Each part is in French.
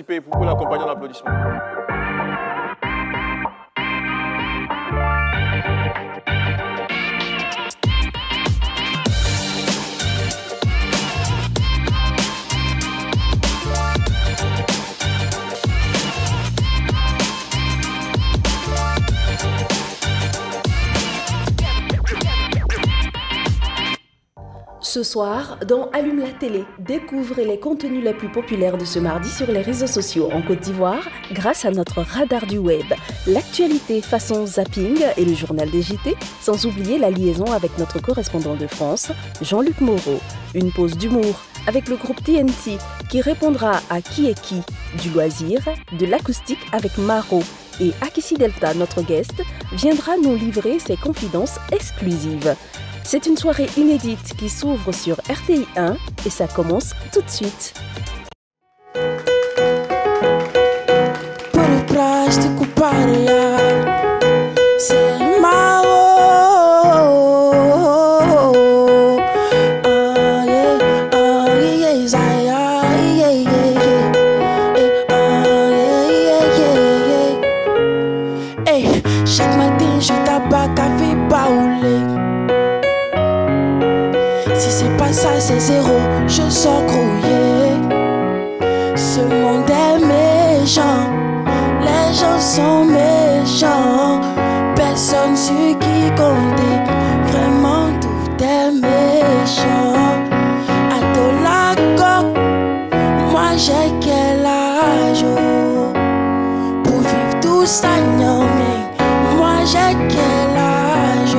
Vous pouvez l'accompagner en applaudissements. Ce soir, dans Allume la télé, découvrez les contenus les plus populaires de ce mardi sur les réseaux sociaux en Côte d'Ivoire grâce à notre radar du web. L'actualité façon zapping et le journal des JT, sans oublier la liaison avec notre correspondant de France, Jean-Luc Moreau. Une pause d'humour avec le groupe TNT qui répondra à Qui est qui, du loisir, de l'acoustique avec Maro. Et Akissi Delta, notre guest, viendra nous livrer ses confidences exclusives. C'est une soirée inédite qui s'ouvre sur RTI 1 et ça commence tout de suite. Chaque matin je tabac café baoulé. Si c'est pas ça, c'est zéro, je sors grouillé. Ce monde est méchant, les gens sont méchants. Personne sur qui compter, vraiment tout est méchant. Atolaco, moi j'ai quel âge pour vivre tout ça, non mais moi j'ai quel âge.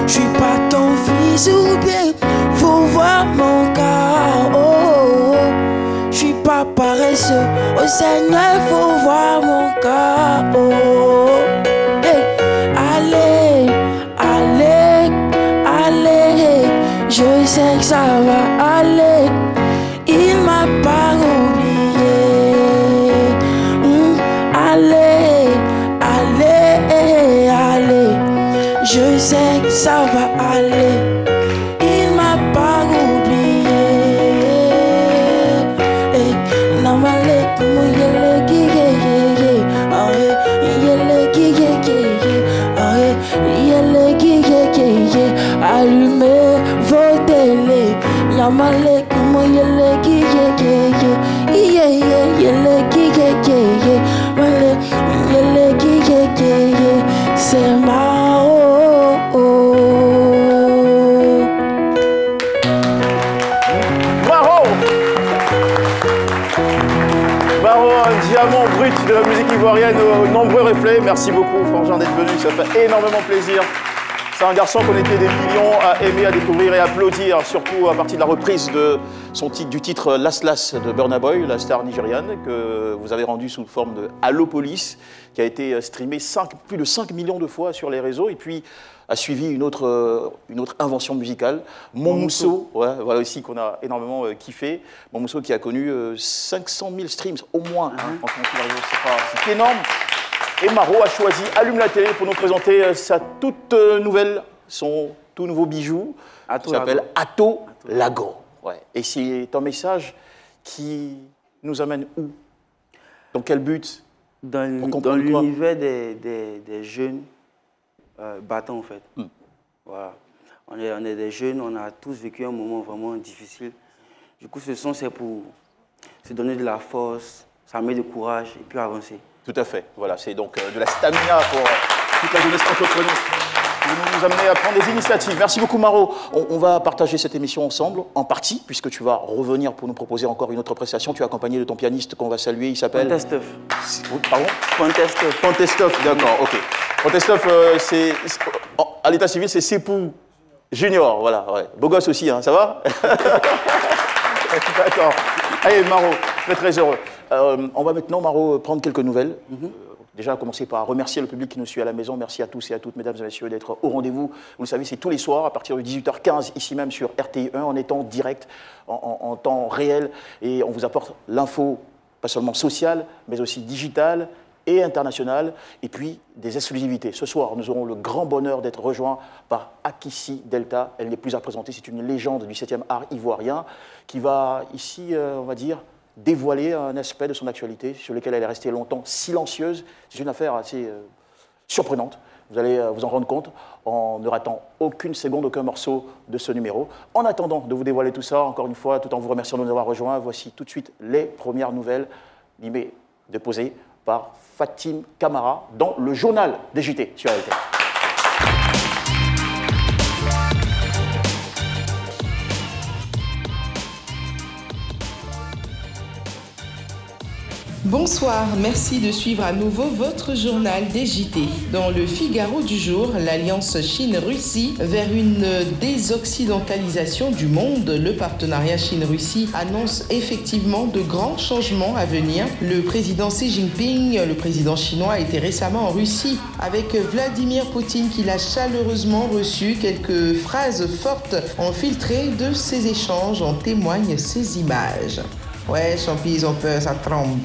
Je suis pas ton fils ou bien faut voir mon cas. Oh, je suis pas paresseux, au Seigneur faut voir mon cas. Oh, hey. Allez, allez, allez, je sais que ça va aller. Il m'a pas oublié. Allez, allez, allez, je sais que ça va aller. Il m'a pas oublié. Namale como yele ki yele ki allumez vos télés. Namale como yele ki yele ki c'est ma Maro, un diamant brut de la musique ivoirienne aux nombreux reflets. Merci beaucoup, Frangin, d'être venu. Ça fait énormément plaisir. C'est un garçon qu'on était des millions à aimer, à découvrir et à applaudir, surtout à partir de la reprise de du titre Las Las de Burna Boy, la star nigériane, que vous avez rendu sous forme de Allopolis, qui a été streamé plus de 5 millions de fois sur les réseaux, et puis a suivi une autre invention musicale, Mon Mousseau, ouais, voilà aussi qu'on a énormément kiffé. Mon Mousseau qui a connu 500 000 streams au moins, hein, franchement, c'est énorme. Et Maro a choisi Allume la télé pour nous présenter sa toute nouvelle, son tout nouveau bijou, qui s'appelle Ato Lago. Ouais. Et c'est un message qui nous amène où? Dans quel but? Dans l'univers des jeunes battants, en fait. Voilà. On est des jeunes, on a tous vécu un moment vraiment difficile. Du coup, ce son, c'est pour se donner de la force, ça met du courage et puis avancer. Tout à fait. Voilà, c'est donc de la stamina pour toute la jeunesse entrepreneuse. Vous nous amenez à prendre des initiatives. Merci beaucoup, Maro. On va partager cette émission ensemble, en partie, puisque tu vas revenir pour nous proposer encore une autre prestation. Tu es accompagné de ton pianiste qu'on va saluer, il s'appelle... Pontestov. Pardon? Pontestov. Pontestov, d'accord, ok. Pontestov, à l'état civil, c'est Sepou Junior, voilà. Ouais. Beau gosse aussi, hein, ça va? D'accord. Allez, Maro, très très heureux. On va maintenant, Maro, prendre quelques nouvelles. Déjà, commencer par remercier le public qui nous suit à la maison. Merci à tous et à toutes, mesdames et messieurs, d'être au rendez-vous. Vous le savez, c'est tous les soirs, à partir de 18h15, ici même sur RTI 1, en étant direct, en temps réel. Et on vous apporte l'info, pas seulement sociale, mais aussi digitale et internationale. Et puis, des exclusivités. Ce soir, nous aurons le grand bonheur d'être rejoints par Akissi Delta. Elle n'est plus à présenter, c'est une légende du 7e art ivoirien qui va ici, on va dire, dévoiler un aspect de son actualité sur lequel elle est restée longtemps silencieuse. C'est une affaire assez surprenante. Vous allez vous en rendre compte en ne ratant aucune seconde, aucun morceau de ce numéro. En attendant de vous dévoiler tout ça, encore une fois, tout en vous remerciant de nous avoir rejoints, voici tout de suite les premières nouvelles déposées par Fatim Camara dans le journal des JT sur RTL. Bonsoir, merci de suivre à nouveau votre journal des JT. Dans le Figaro du jour, l'alliance Chine-Russie vers une désoccidentalisation du monde. Le partenariat Chine-Russie annonce effectivement de grands changements à venir. Le président Xi Jinping, le président chinois, a été récemment en Russie avec Vladimir Poutine qui l'a chaleureusement reçu. Quelques phrases fortes ont filtré de ces échanges, en témoignent ces images. Ouais, Champi, ils ont peur, ça tremble.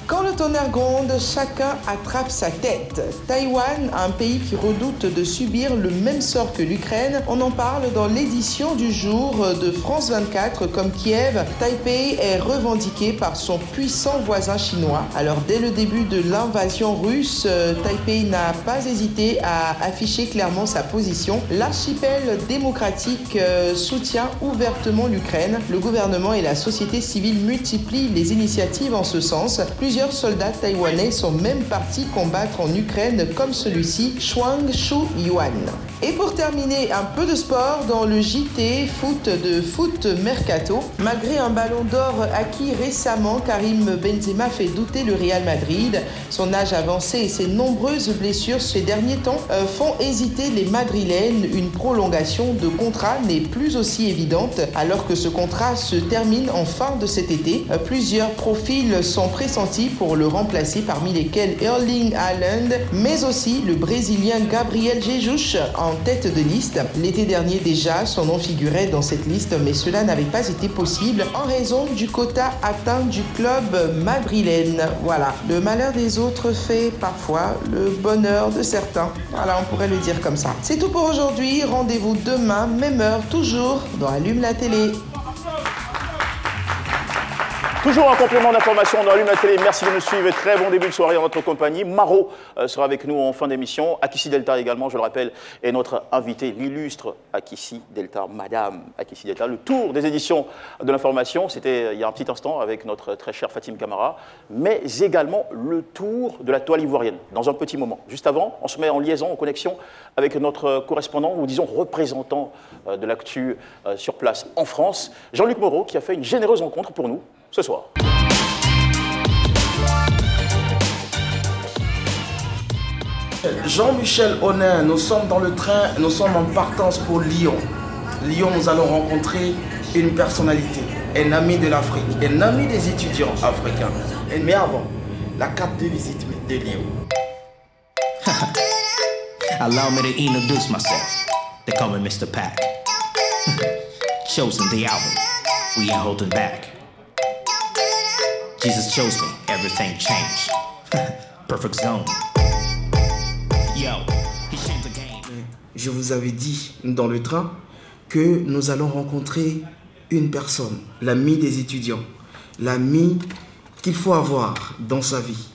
Quand le tonnerre gronde, chacun attrape sa tête. Taïwan, un pays qui redoute de subir le même sort que l'Ukraine, on en parle dans l'édition du jour de France 24. Comme Kiev, Taipei est revendiqué par son puissant voisin chinois. Alors dès le début de l'invasion russe, Taipei n'a pas hésité à afficher clairement sa position. L'archipel démocratique soutient ouvertement l'Ukraine. Le gouvernement et la société civile multiplient les initiatives en ce sens. Plusieurs soldats taïwanais sont même partis combattre en Ukraine comme celui-ci, Chuang Shu-yuan. Et pour terminer, un peu de sport dans le JT foot de Foot Mercato. Malgré un ballon d'or acquis récemment, Karim Benzema fait douter le Real Madrid. Son âge avancé et ses nombreuses blessures ces derniers temps font hésiter les Madrilènes. Une prolongation de contrat n'est plus aussi évidente alors que ce contrat se termine en fin de cet été. Plusieurs profils sont pressentis pour le remplacer, parmi lesquels Erling Haaland, mais aussi le Brésilien Gabriel Jesus en tête de liste. L'été dernier déjà, son nom figurait dans cette liste, mais cela n'avait pas été possible en raison du quota atteint du club madrilène. Voilà, le malheur des autres fait parfois le bonheur de certains. Voilà, on pourrait le dire comme ça. C'est tout pour aujourd'hui, rendez-vous demain, même heure, toujours dans Allume la télé. Toujours un complément d'information dans Allume la télé. Merci de nous suivre. Très bon début de soirée en votre compagnie. Maro sera avec nous en fin d'émission. Akissi Delta également, je le rappelle, est notre invité, l'illustre Akissi Delta, Madame Akissi Delta. Le tour des éditions de l'information, c'était il y a un petit instant avec notre très cher Fatim Camara, mais également le tour de la toile ivoirienne dans un petit moment. Juste avant, on se met en liaison, en connexion avec notre correspondant, ou disons représentant de l'actu sur place en France, Jean-Luc Moreau, qui a fait une généreuse rencontre pour nous ce soir. Jean-Michel Onin, nous sommes dans le train, nous sommes en partance pour Lyon. Lyon, nous allons rencontrer une personnalité, un ami de l'Afrique, un ami des étudiants africains. Mais avant, la carte de visite de Lyon. Allow me to introduce myself. They call me Mr. Pack. Chosen the album. We ain't holding back. Jesus chose me, everything changed. Perfect zone. Yo, he changed the game. Je vous avais dit dans le train que nous allons rencontrer une personne, l'ami des étudiants, l'ami qu'il faut avoir dans sa vie.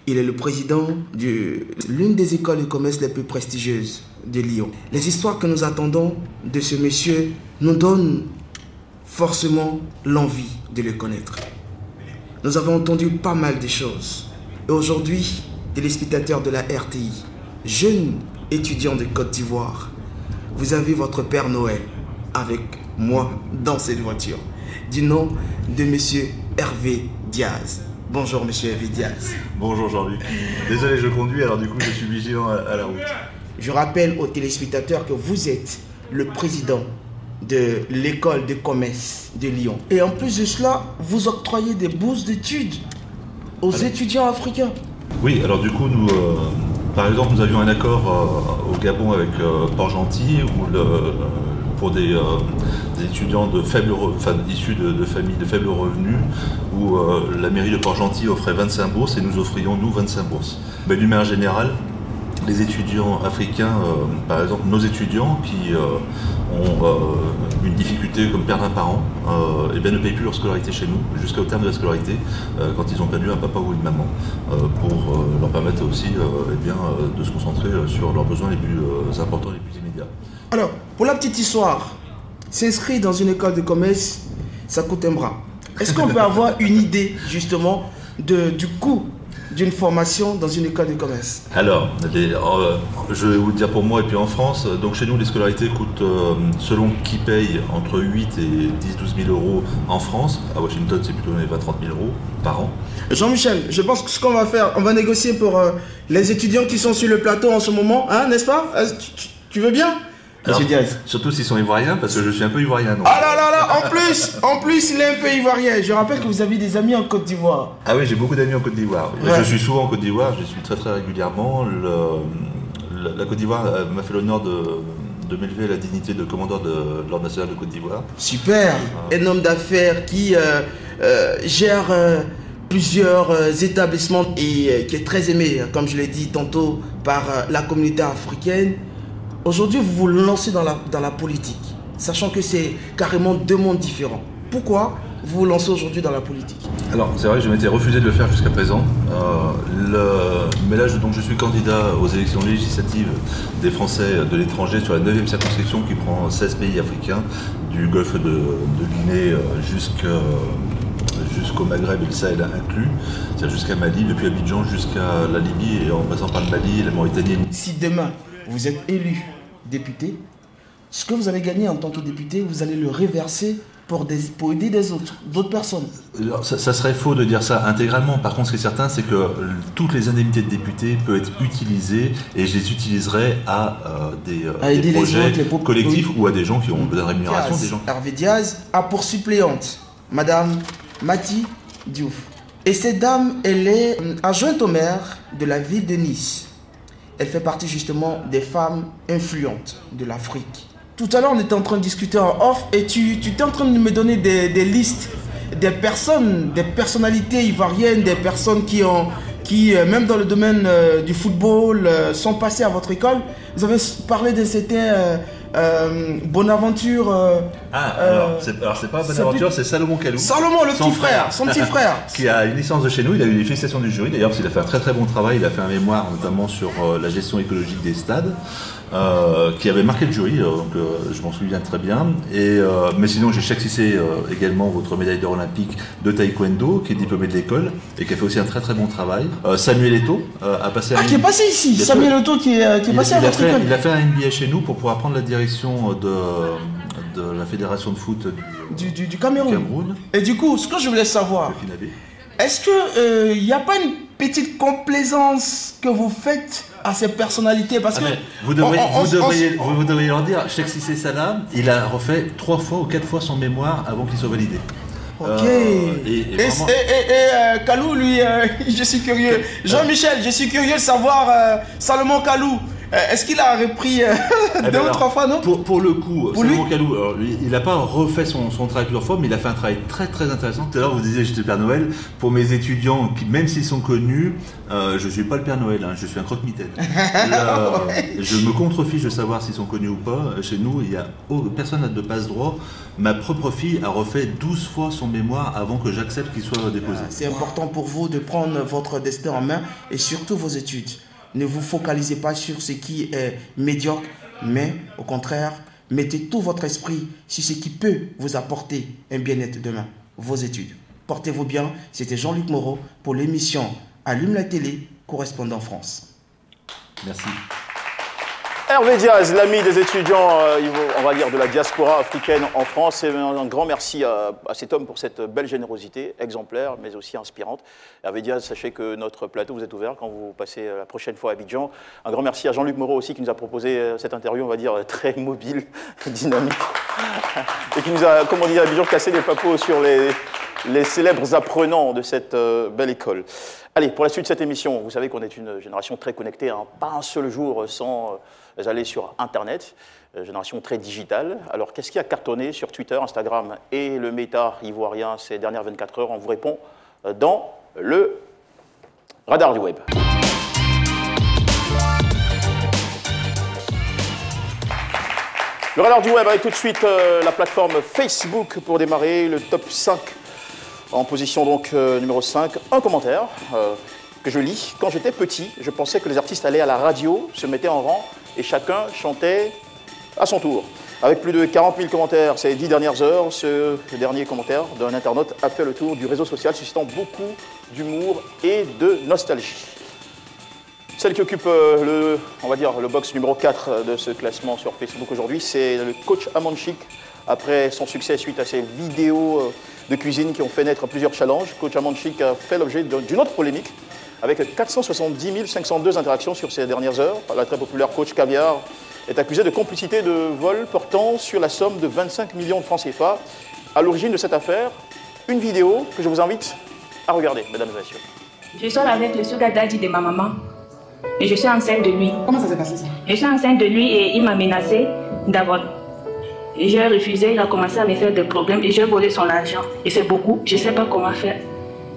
Il est le président de l'une des écoles de commerce les plus prestigieuses de Lyon. Les histoires que nous attendons de ce monsieur nous donnent forcément l'envie de le connaître. Nous avons entendu pas mal de choses. Et aujourd'hui, téléspectateurs de la RTI, jeunes étudiants de Côte d'Ivoire, vous avez votre Père Noël avec moi dans cette voiture, du nom de monsieur Hervé Diaz. Bonjour monsieur Hervé Diaz. Bonjour Jean-Luc. Désolé, je conduis, alors du coup je suis vigilant à la route. Je rappelle aux téléspectateurs que vous êtes le président de l'école de commerce de Lyon. Et en plus de cela, vous octroyez des bourses d'études aux étudiants africains. Oui, alors du coup, nous, par exemple, nous avions un accord au Gabon avec Port-Gentil pour des étudiants de issus de familles de faibles revenus, où la mairie de Port-Gentil offrait 25 bourses et nous offrions, nous, 25 bourses. Mais d'une manière générale, les étudiants africains, par exemple nos étudiants qui ont une difficulté comme perdre un parent, eh bien, ne payent plus leur scolarité chez nous jusqu'au terme de la scolarité quand ils ont perdu un papa ou une maman pour leur permettre aussi eh bien, de se concentrer sur leurs besoins les plus importants, les plus immédiats. Alors, pour la petite histoire, s'inscrire dans une école de commerce, ça coûte un bras. Est-ce qu'on peut avoir une idée justement du coût d'une formation dans une école de commerce? Alors, je vais vous le dire pour moi et puis en France, donc chez nous les scolarités coûtent, selon qui paye, entre 8 et 10-12 000 euros en France. À Washington, c'est plutôt les 20-30 000 euros par an. Jean-Michel, je pense que ce qu'on va faire, on va négocier pour les étudiants qui sont sur le plateau en ce moment, hein, n'est-ce pas? Tu veux bien? Alors, surtout s'ils sont ivoiriens, parce que je suis un peu ivoirien. Donc. Ah là là là, en plus, il est un peu ivoirien. Je rappelle que vous avez des amis en Côte d'Ivoire. Ah oui, j'ai beaucoup d'amis en Côte d'Ivoire. Ouais. Je suis souvent en Côte d'Ivoire, je suis très très régulièrement. La Côte d'Ivoire m'a fait l'honneur de m'élever à la dignité de commandeur de l'Ordre national de Côte d'Ivoire. Super, un homme d'affaires qui gère plusieurs établissements et qui est très aimé, comme je l'ai dit tantôt, par la communauté africaine. Aujourd'hui, vous vous lancez dans la politique, sachant que c'est carrément deux mondes différents. Pourquoi vous vous lancez aujourd'hui dans la politique? Alors, c'est vrai que je m'étais refusé de le faire jusqu'à présent. Mais là, je suis candidat aux élections législatives des Français de l'étranger sur la 9e circonscription qui prend 16 pays africains, du golfe de Guinée jusqu'au Maghreb et le Sahel inclus, c'est-à-dire jusqu'à Mali, depuis Abidjan jusqu'à la Libye et en passant par le Mali, la Mauritanie. Si demain, vous êtes élu député, ce que vous avez gagné en tant que député, vous allez le reverser pour aider d'autres personnes. Alors, ça serait faux de dire ça intégralement. Par contre, ce qui est certain, c'est que toutes les indemnités de députés peuvent être utilisées et je les utiliserai à des projets collectifs ou à des gens qui ont besoin de rémunération. Hervé Diaz a pour suppléante Madame Mati Diouf. Et cette dame, elle est adjointe au maire de la ville de Nice. Elle fait partie justement des femmes influentes de l'Afrique. Tout à l'heure, on était en train de discuter en off et tu étais en train de me donner des listes des personnes, des personnalités ivoiriennes, des personnes qui même dans le domaine du football, sont passées à votre école. Vous avez parlé de certain Bonaventure. Alors c'est pas Bonaventure, c'est Salomon Kalou. Salomon, son petit frère. Qui a une licence de chez nous, il a eu les félicitations du jury d'ailleurs, parce qu'il a fait un très très bon travail. Il a fait un mémoire notamment sur la gestion écologique des stades, qui avait marqué le jury, donc je m'en souviens très bien. Mais sinon, j'ai chèque-cissé également votre médaille d'or olympique de taekwondo, qui est diplômé de l'école et qui a fait aussi un très très bon travail. Samuel Eto'o a passé qui est passé ici. Samuel Eto'o qui est passé à votre école. Il a fait un MBA chez nous pour pouvoir prendre la direction de la fédération de foot du Cameroun. Et du coup, ce que je voulais savoir, est-ce qu'il n'y a pas une petite complaisance que vous faites à ces personnalités? Parce que vous devriez leur dire, Cheikh Cissé Salah, il a refait 3 fois ou 4 fois son mémoire avant qu'il soit validé. Ok. Kalou, lui, je suis curieux. Jean-Michel, je suis curieux de savoir, Salomon Kalou, est-ce qu'il a repris 2 ou 3 fois, non? Pour le coup, Salomon Kalou, il n'a pas refait son travail plusieurs fois, mais il a fait un travail très très intéressant. Tout à l'heure, vous disiez j'étais le Père Noël. Pour mes étudiants, qui, même s'ils sont connus, je ne suis pas le Père Noël, hein, je suis un croque-mitaine. Je me contrefiche de savoir s'ils sont connus ou pas. Chez nous, personne n'a de passe-droit. Ma propre fille a refait 12 fois son mémoire avant que j'accepte qu'il soit déposé. C'est important pour vous de prendre votre destin en main et surtout vos études. Ne vous focalisez pas sur ce qui est médiocre, mais au contraire, mettez tout votre esprit sur ce qui peut vous apporter un bien-être demain, vos études. Portez-vous bien, c'était Jean-Luc Moreau pour l'émission Allume la télé, correspondant France. Merci. Hervé Diaz, l'ami des étudiants, on va dire de la diaspora africaine en France. Et un grand merci à cet homme pour cette belle générosité, exemplaire, mais aussi inspirante. Hervé Diaz, sachez que notre plateau vous est ouvert quand vous passez la prochaine fois à Abidjan. Un grand merci à Jean-Luc Moreau aussi qui nous a proposé cette interview, on va dire, très mobile, dynamique. Et qui nous a, comme on dit à Abidjan, cassé les papeaux sur les célèbres apprenants de cette belle école. Allez, pour la suite de cette émission, vous savez qu'on est une génération très connectée, hein, pas un seul jour sans aller sur Internet, génération très digitale. Alors, qu'est-ce qui a cartonné sur Twitter, Instagram et le méta ivoirien ces dernières 24 heures? On vous répond dans le radar du web. Le radar du web avec tout de suite la plateforme Facebook pour démarrer le top 5. En position donc numéro 5, un commentaire que je lis. Quand j'étais petit, je pensais que les artistes allaient à la radio, se mettaient en rang et chacun chantait à son tour. Avec plus de 40 000 commentaires ces 10 dernières heures, ce dernier commentaire d'un internaute a fait le tour du réseau social, suscitant beaucoup d'humour et de nostalgie. Celle qui occupe on va dire, le box numéro 4 de ce classement sur Facebook aujourd'hui, c'est le coach Amanchik. Après son succès suite à ses vidéos de cuisine qui ont fait naître plusieurs challenges, coach Amanchik a fait l'objet d'une autre polémique avec 470 502 interactions sur ces dernières heures. La très populaire coach Caviar est accusée de complicité de vol portant sur la somme de 25 millions de francs CFA. À l'origine de cette affaire, une vidéo que je vous invite à regarder, mesdames et messieurs. Je sors avec le sugar daddy de ma maman et je suis enceinte de lui. Comment ça s'est passé ça? Je suis enceinte de lui et il m'a menacé d'avoir. Et j'ai refusé, il a commencé à me faire des problèmes et j'ai volé son argent. Et c'est beaucoup, je ne sais pas comment faire.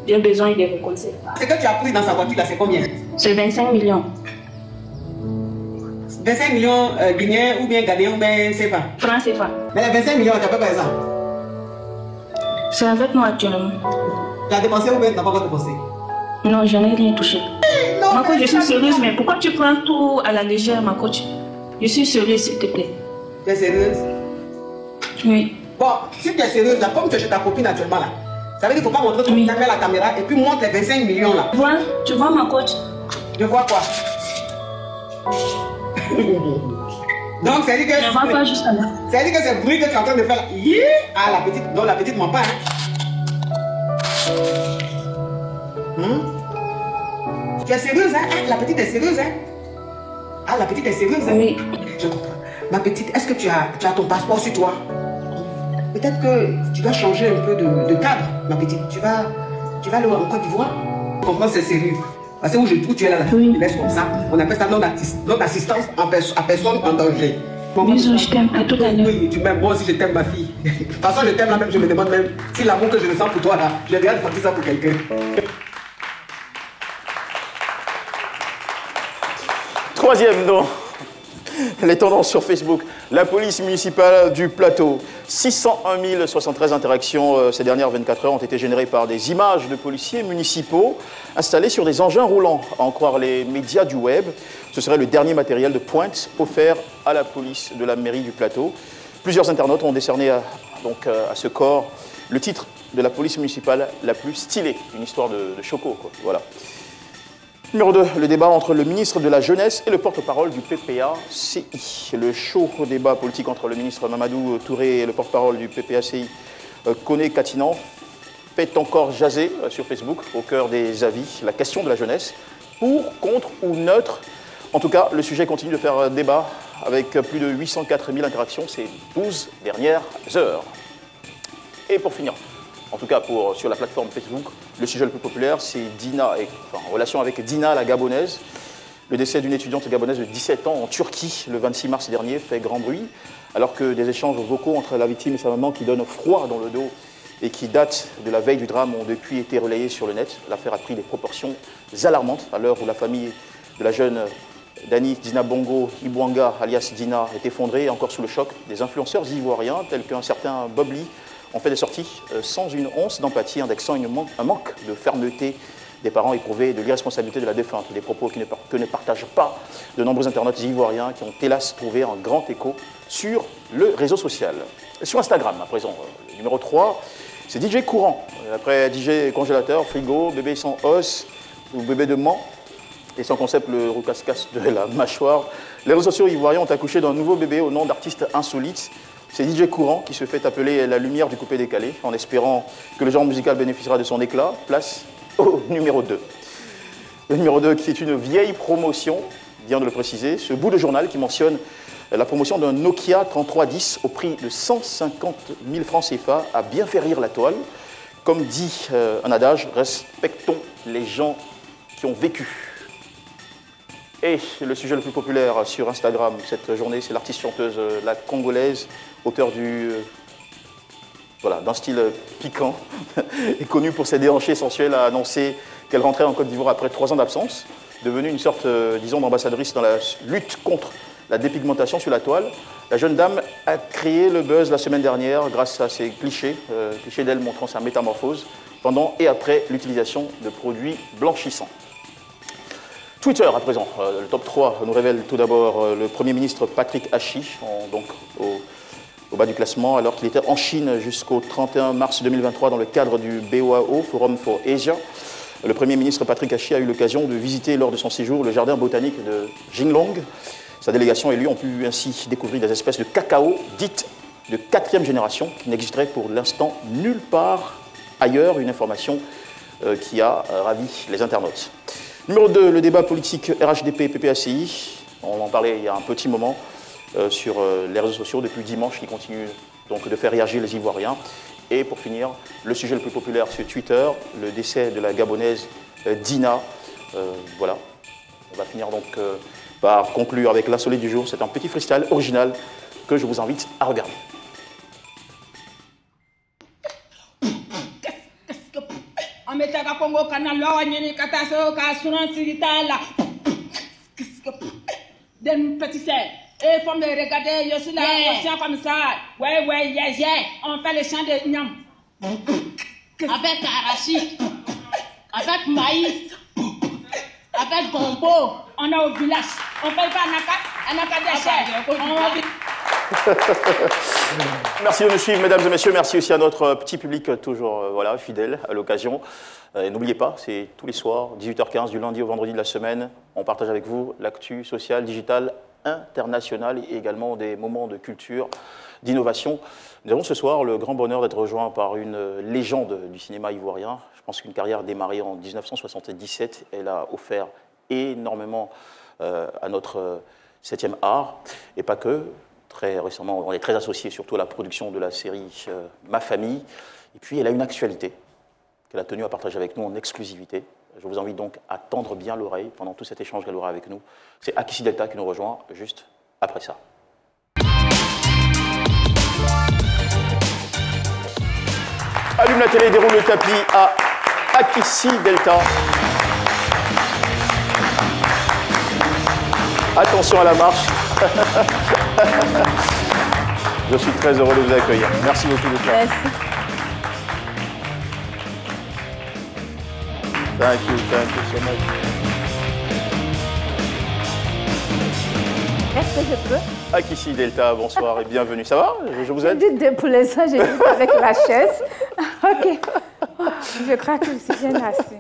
J'ai besoin de vos conseils. Ce que tu as pris dans sa voiture là, c'est combien? C'est 25 millions. 25 millions guinéens ou bien ghanéens ou bien CFA? Francs CFA. Mais les 25 millions, tu n'as pas par exemple? C'est avec moi actuellement. Tu as dépensé ou bien tu n'as pas encore dépensé? Non, je n'ai rien touché. Non, ma coach, je suis sérieuse, mais pourquoi tu prends tout à la légère, ma coach? Je suis sérieuse, s'il te plaît. Tu es sérieuse? Oui. Bon, si tu es sérieuse, là, comme tu es chez ta copine actuellement, là, ça veut dire qu'il ne faut pas montrer ton visage à la caméra et puis montre les 25 millions là. Tu vois ma coach? Je vois quoi? Donc, ça veut dire que. Je vois pas jusqu'à là. Ça veut dire que c'est le bruit que tu es en train de faire là. Yeah! Ah, la petite. Non, la petite ment pas, hein. Tu es sérieuse, hein? Ah, la petite est sérieuse, hein? Ah, la petite est sérieuse, hein? Oui. Je comprends. Ma petite, est-ce que tu as ton passeport sur toi? Peut-être que tu dois changer un peu de cadre, ma petite. Tu vas aller en Côte d'Ivoire. Tu comprends, c'est sérieux. Parce que où tu es là, oui. Tu laisses comme ça. On appelle ça non-assistance à personne en danger. Bisous, je t'aime. À tout à l'heure. Oui, tu m'aimes. Moi aussi, je t'aime, ma fille. De toute façon, je t'aime là même. Je me demande même si l'amour que je ressens pour toi là, j'ai déjà senti ça pour quelqu'un. Troisième nom. Les tendances sur Facebook. La police municipale du Plateau. 601 073 interactions ces dernières 24 heures ont été générées par des images de policiers municipaux installés sur des engins roulants. À en croire les médias du web, ce serait le dernier matériel de pointe offert à la police de la mairie du Plateau. Plusieurs internautes ont décerné à ce corps le titre de la police municipale la plus stylée. Une histoire de choco, quoi. Voilà. Numéro 2, le débat entre le ministre de la Jeunesse et le porte-parole du PPACI. Le chaud débat politique entre le ministre Mamadou Touré et le porte-parole du PPACI, Koné Katinan, fait encore jaser sur Facebook, au cœur des avis, la question de la jeunesse. Pour, contre ou neutre, en tout cas, le sujet continue de faire débat avec plus de 804 000 interactions ces 12 dernières heures. Et pour finir, en tout cas sur la plateforme Facebook, le sujet le plus populaire, c'est en relation avec Dina, la Gabonaise. Le décès d'une étudiante gabonaise de 17 ans en Turquie le 26 mars dernier fait grand bruit, alors que des échanges vocaux entre la victime et sa maman qui donnent froid dans le dos et qui datent de la veille du drame ont depuis été relayés sur le net. L'affaire a pris des proportions alarmantes à l'heure où la famille de la jeune Dani Dina Bongo Ibwanga, alias Dina, est effondrée, encore sous le choc des influenceurs ivoiriens tels qu'un certain Bob Lee, ont fait des sorties sans une once d'empathie, indexant un manque de fermeté des parents éprouvés de l'irresponsabilité de la défunte. Des propos que ne partagent pas de nombreux internautes ivoiriens qui ont hélas trouvé un grand écho sur le réseau social. Sur Instagram, à présent, le numéro 3, c'est DJ Courant. Après DJ Congélateur, Frigo, Bébé sans os ou Bébé de Mans, et son concept, le roucasse-casse de la mâchoire, les réseaux sociaux ivoiriens ont accouché d'un nouveau bébé au nom d'artiste insolite. C'est DJ Courant qui se fait appeler la lumière du coupé-décalé, en espérant que le genre musical bénéficiera de son éclat. Place au numéro 2. Le numéro 2 qui est une vieille promotion, bien de le préciser, ce bout de journal qui mentionne la promotion d'un Nokia 3310 au prix de 150 000 francs CFA a bien fait rire la toile. Comme dit un adage, respectons les gens qui ont vécu. Et le sujet le plus populaire sur Instagram cette journée, c'est l'artiste-chanteuse, la congolaise, auteure d'un style piquant et connue pour ses déhanchés sensuels, a annoncé qu'elle rentrait en Côte d'Ivoire après 3 ans d'absence, devenue une sorte, disons, d'ambassadrice dans la lutte contre la dépigmentation sur la toile. La jeune dame a créé le buzz la semaine dernière grâce à ses clichés d'elle montrant sa métamorphose pendant et après l'utilisation de produits blanchissants. Twitter à présent, le top 3 nous révèle tout d'abord le Premier ministre Patrick Hachi, donc au bas du classement, alors qu'il était en Chine jusqu'au 31 mars 2023 dans le cadre du BOAO, Forum for Asia. Le Premier ministre Patrick Hachi a eu l'occasion de visiter lors de son séjour le jardin botanique de Jinglong. Sa délégation et lui ont pu ainsi découvrir des espèces de cacao dites de 4e génération qui n'existeraient pour l'instant nulle part ailleurs, une information qui a ravi les internautes. Numéro 2, le débat politique RHDP-PPACI. On en parlait il y a un petit moment sur les réseaux sociaux depuis dimanche qui continue donc de faire réagir les Ivoiriens. Et pour finir, le sujet le plus populaire sur Twitter, le décès de la Gabonaise Dina. Voilà, on va finir donc par conclure avec l'insolite du jour. C'est un petit freestyle original que je vous invite à regarder. Et faut me regarder, je suis là, conscient comme ça. Ouais, yeah. On fait le chant de Nyam. Avec arachide, avec maïs, avec gombo. On est au village. On fait pas anaka déchet. Merci de nous suivre, mesdames et messieurs. Merci aussi à notre petit public, toujours fidèle à l'occasion. N'oubliez pas, c'est tous les soirs, 18h15, du lundi au vendredi de la semaine. On partage avec vous l'actu sociale, digitale, internationale et également des moments de culture, d'innovation. Nous avons ce soir le grand bonheur d'être rejoints par une légende du cinéma ivoirien. Je pense qu'une carrière démarrée en 1977, elle a offert énormément à notre 7e art, et pas que. Très récemment, on est très associés surtout à la production de la série Ma Famille. Et puis, elle a une actualité qu'elle a tenu à partager avec nous en exclusivité. Je vous invite donc à tendre bien l'oreille pendant tout cet échange qu'elle aura avec nous. C'est Akissi Delta qui nous rejoint juste après ça. Allume la télé, déroule le tapis à Akissi Delta. Attention à la marche. Je suis très heureux de vous accueillir. Merci beaucoup d'être là. Merci. Thank you so much. Est-ce que je peux? Akissi Delta, bonsoir et bienvenue. Ça va? Je vous aide? Dites pour l'instant, j'ai dit avec la chaise. Ok. Oh, je crois que je suis bien assis.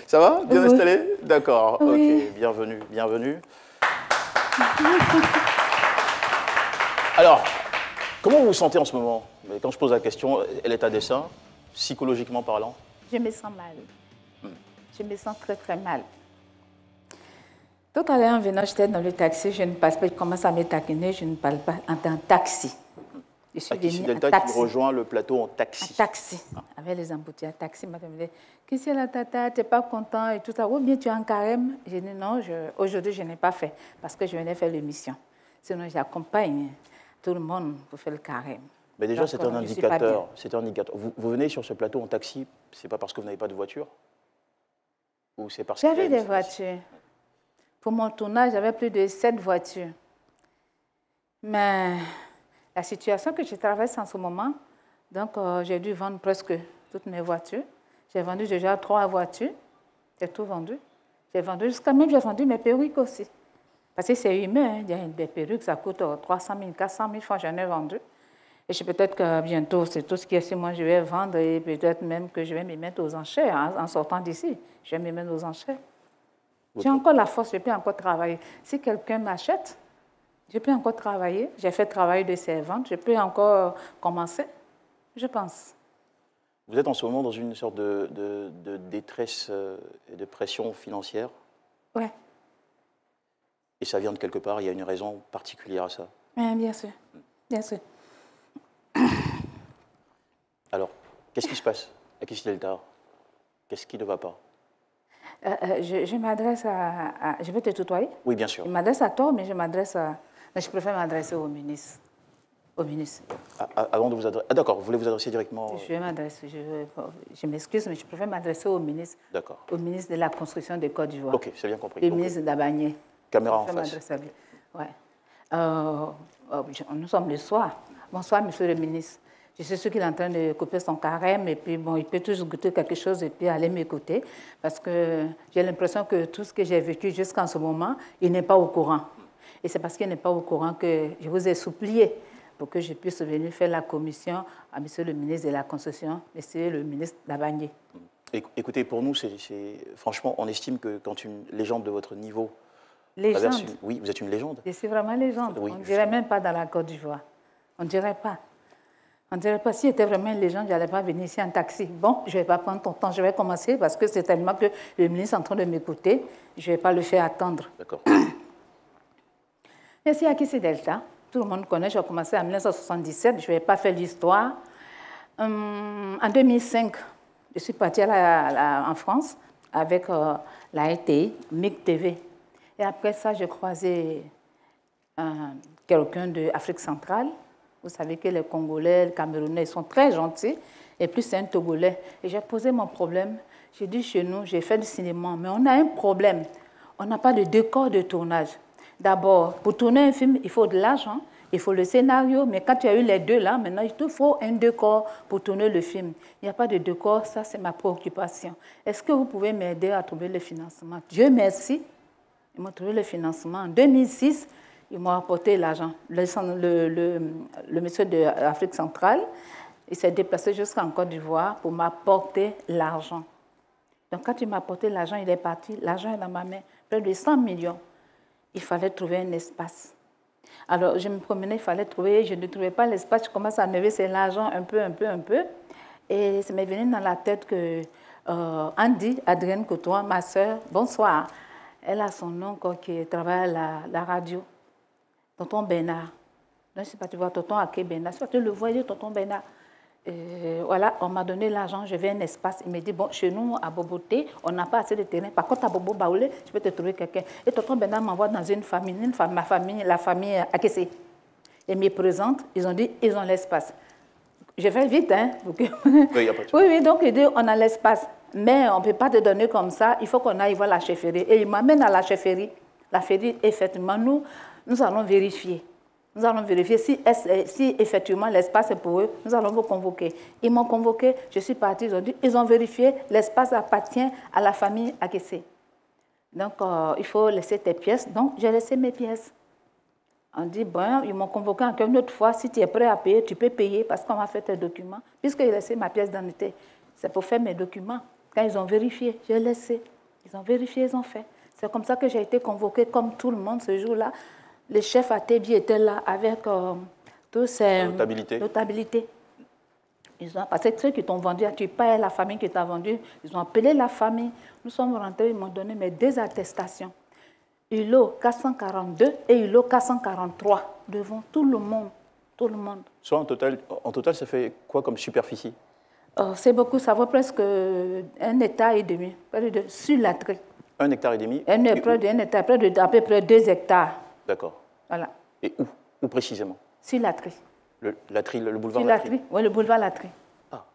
Ça va? Bien installé? D'accord. Oui. Ok, bienvenue. Alors, comment vous vous sentez en ce moment? Mais quand je pose la question, elle est à dessein, psychologiquement parlant? Je me sens mal. Je me sens très, très mal. Tout à l'heure, en venant, j'étais dans le taxi, je ne passe pas, je commence à me taquiner, je ne parle pas en taxi. Je suis Akissi venue Delta en taxi. qui rejoint le plateau en taxi. En taxi, avec les embouteillages. Taxi m'a demandé, qu'est-ce que c'est la tata, tu n'es pas content et tout ça. Ou bien tu es en carême? J'ai dit non, aujourd'hui je n'ai pas fait parce que je venais faire l'émission. Sinon j'accompagne tout le monde pour faire le carême. Mais déjà, c'est un indicateur. C'est un indicateur. Vous venez sur ce plateau en taxi, c'est pas parce que vous n'avez pas de voiture? Ou c'est parce que j'avais des voitures. Pour mon tournage, j'avais plus de 7 voitures. Mais la situation que je traverse en ce moment, donc j'ai dû vendre presque toutes mes voitures. J'ai vendu déjà 3 voitures. J'ai tout vendu. J'ai vendu, jusqu'à même j'ai vendu mes perruques aussi. Parce que c'est humain, hein. Il y a des perruques, ça coûte 300 000, 400 000 francs, j'en ai vendu. Et peut-être que bientôt, c'est tout ce qui est sur moi, je vais vendre et peut-être même que je vais me mettre aux enchères en sortant d'ici. Je vais me mettre aux enchères. J'ai encore la force, je peux encore travailler. Si quelqu'un m'achète, je peux encore travailler. J'ai fait travail de servante, je peux encore commencer, je pense. Vous êtes en ce moment dans une sorte de détresse et de pression financière? Oui. Et ça vient de quelque part, il y a une raison particulière à ça? Oui, bien sûr. Bien sûr. Alors, qu'est-ce qui se passe à Akissi Delta? Qu'est-ce qui ne va pas? Je m'adresse à... Je vais te tutoyer? Oui, bien sûr. Je m'adresse à toi, mais je m'adresse à... Je préfère m'adresser au ministre. Au ministre. Avant de vous adresser... Ah d'accord, vous voulez vous adresser directement... Je vais m'adresser... Je m'excuse, mais je préfère m'adresser au ministre. D'accord. Au ministre de la Construction de Côte d'Ivoire. Ok, c'est bien compris. Le ministre d'Abagné. Caméra en face. Je vais m'adresser à lui. Ouais. Nous sommes le soir. Bonsoir, monsieur le ministre. Je suis sûr qu'il est en train de couper son carême et puis bon, il peut toujours goûter quelque chose et puis aller m'écouter parce que j'ai l'impression que tout ce que j'ai vécu jusqu'en ce moment, il n'est pas au courant. Et c'est parce qu'il n'est pas au courant que je vous ai supplié pour que je puisse venir faire la commission à monsieur le ministre de la Construction, monsieur le ministre Labagné. Écoutez, pour nous, franchement, on estime que quand une légende de votre niveau... Légende. Oui, vous êtes une légende. Je suis vraiment légende. Oui, on ne dirait même pas dans la Côte d'Ivoire. On ne dirait pas. On ne dirait pas, si j'étais vraiment une légende, je n'allais pas venir ici en taxi. Bon, je ne vais pas prendre ton temps, je vais commencer parce que c'est tellement que le ministre est en train de m'écouter, je ne vais pas le faire attendre. D'accord. Ici à Akissi Delta, tout le monde connaît, j'ai commencé en 1977, je ne vais pas faire l'histoire. En 2005, je suis partie en France avec la RTI, MIG TV. Et après ça, j'ai croisé quelqu'un d'Afrique centrale. Vous savez que les Congolais, les Camerounais, ils sont très gentils. Et puis, c'est un Togolais. Et j'ai posé mon problème. J'ai dit, chez nous, j'ai fait du cinéma, mais on a un problème. On n'a pas de décor de tournage. D'abord, pour tourner un film, il faut de l'argent, il faut le scénario. Mais quand tu as eu les deux là, maintenant, il te faut un décor pour tourner le film. Il n'y a pas de décor, ça, c'est ma préoccupation. Est-ce que vous pouvez m'aider à trouver le financement? Dieu merci. Ils m'ont trouvé le financement. En 2006, ils m'ont apporté l'argent. Le monsieur de l'Afrique centrale, il s'est déplacé jusqu'en Côte d'Ivoire pour m'apporter l'argent. Donc, quand il m'a apporté l'argent, il est parti. L'argent est dans ma main, près de 100 millions. Il fallait trouver un espace. Alors, je me promenais, il fallait trouver, je ne trouvais pas l'espace. Je commence à enlever c'est l'argent un peu. Et ça m'est venu dans la tête que Andy, Adrienne Cotoin, ma soeur, bonsoir. Elle a son oncle qui travaille à la radio, tonton Bernard. Je ne sais pas, tu vois, tonton Aké Bernard. Si tu le voyais, tonton Bernard. Voilà, on m'a donné l'argent, je veux un espace. Il me dit, bon, chez nous, à Boboté, on n'a pas assez de terrain. Par contre, à Bobo Baoulé, je peux te trouver quelqu'un. Et tonton Bernard m'envoie dans une famille, ma famille, la famille Akessé. Ils me présentent, ils ont dit, ils ont l'espace. Je fais vite, hein. Oui, oui, donc il dit, on a l'espace. Mais on ne peut pas te donner comme ça, il faut qu'on aille voir la chefferie. Et il m'amène à la chefferie. La chefferie, effectivement, nous allons vérifier. Nous allons vérifier si effectivement l'espace est pour eux. Nous allons vous convoquer. Ils m'ont convoqué, je suis partie, ils ont dit, ils ont vérifié, l'espace appartient à la famille Akessé. Donc, il faut laisser tes pièces. Donc, j'ai laissé mes pièces. On dit, bon, ils m'ont convoqué encore une autre fois, si tu es prêt à payer, tu peux payer parce qu'on va faire tes documents. Puisque j'ai laissé ma pièce d'identité, c'est pour faire mes documents. Quand ils ont vérifié, j'ai laissé. Ils ont vérifié, ils ont fait. C'est comme ça que j'ai été convoquée comme tout le monde ce jour-là. Le chef Atébi était là avec tous ses notabilités. Parce que ceux qui t'ont vendu, tu payes la famille qui t'a vendu, ils ont appelé la famille. Nous sommes rentrés, ils m'ont donné mes deux attestations. ULO 442 et ULO 443 devant tout le monde. Tout le monde. Soit en total, ça fait quoi comme superficie? C'est beaucoup, ça vaut presque 1,5 hectare, sur la tri. 1,5 hectare? Près d'un hectare, à peu près 2 hectares. D'accord. Voilà. Et où précisément? Sur la tri. Le boulevard Latry? Oui, le boulevard Latry. Ah.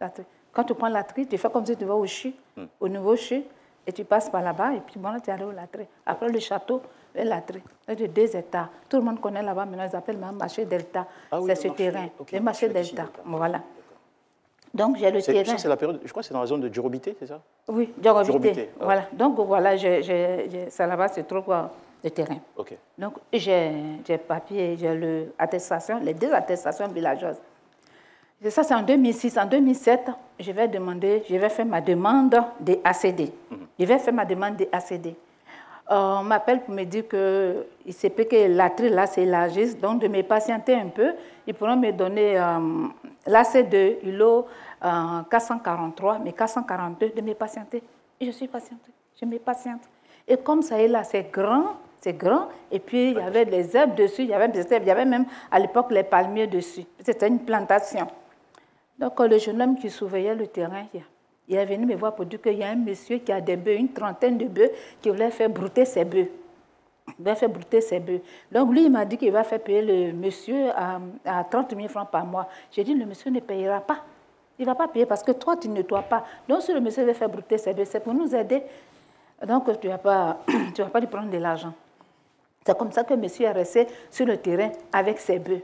Quand tu prends Latry, tu fais comme si tu vas au CHU, au nouveau CHU, et tu passes par là-bas, et puis bon, là, tu arrives au Latry. Après le château, le Latry, c'est de 2 hectares. Tout le monde connaît là-bas, maintenant ils appellent même marché Delta. Ah, oui, c'est ce terrain, le marché Delta. Voilà. Donc, j'ai le terrain. terrain. Ça, c'est la période, je crois que c'est dans la zone de Djorobité, c'est ça? Oui, Djorobité. Ah. Voilà. Donc, voilà, ça là-bas, c'est trop le terrain. OK. Donc, j'ai papier, j'ai les 2 attestations villageoises. Et ça, c'est en 2006. En 2007, je vais faire ma demande des ACD. Je vais faire ma demande des ACD. On m'appelle pour me dire qu'il se peut que la tri là s'élargisse, donc de me patienter un peu. Ils pourront me donner l'AC2, ULO 443, mais 442, de me patienter. Et je suis patientée, je me patiente. Et comme ça est là, c'est grand, et puis il y avait des herbes dessus, il y avait même à l'époque les palmiers dessus. C'était une plantation. Donc le jeune homme qui surveillait le terrain, il est venu me voir pour dire qu'il y a un monsieur qui a des bœufs, une trentaine de bœufs, qui voulait faire brouter ses bœufs. Donc lui, il m'a dit qu'il va faire payer le monsieur à 30 000 francs par mois. J'ai dit, le monsieur ne payera pas. Il ne va pas payer parce que toi, tu ne nettoies pas. Donc si le monsieur veut faire brouter ses bœufs, c'est pour nous aider. Donc tu ne vas pas lui prendre de l'argent. C'est comme ça que monsieur est resté sur le terrain avec ses bœufs.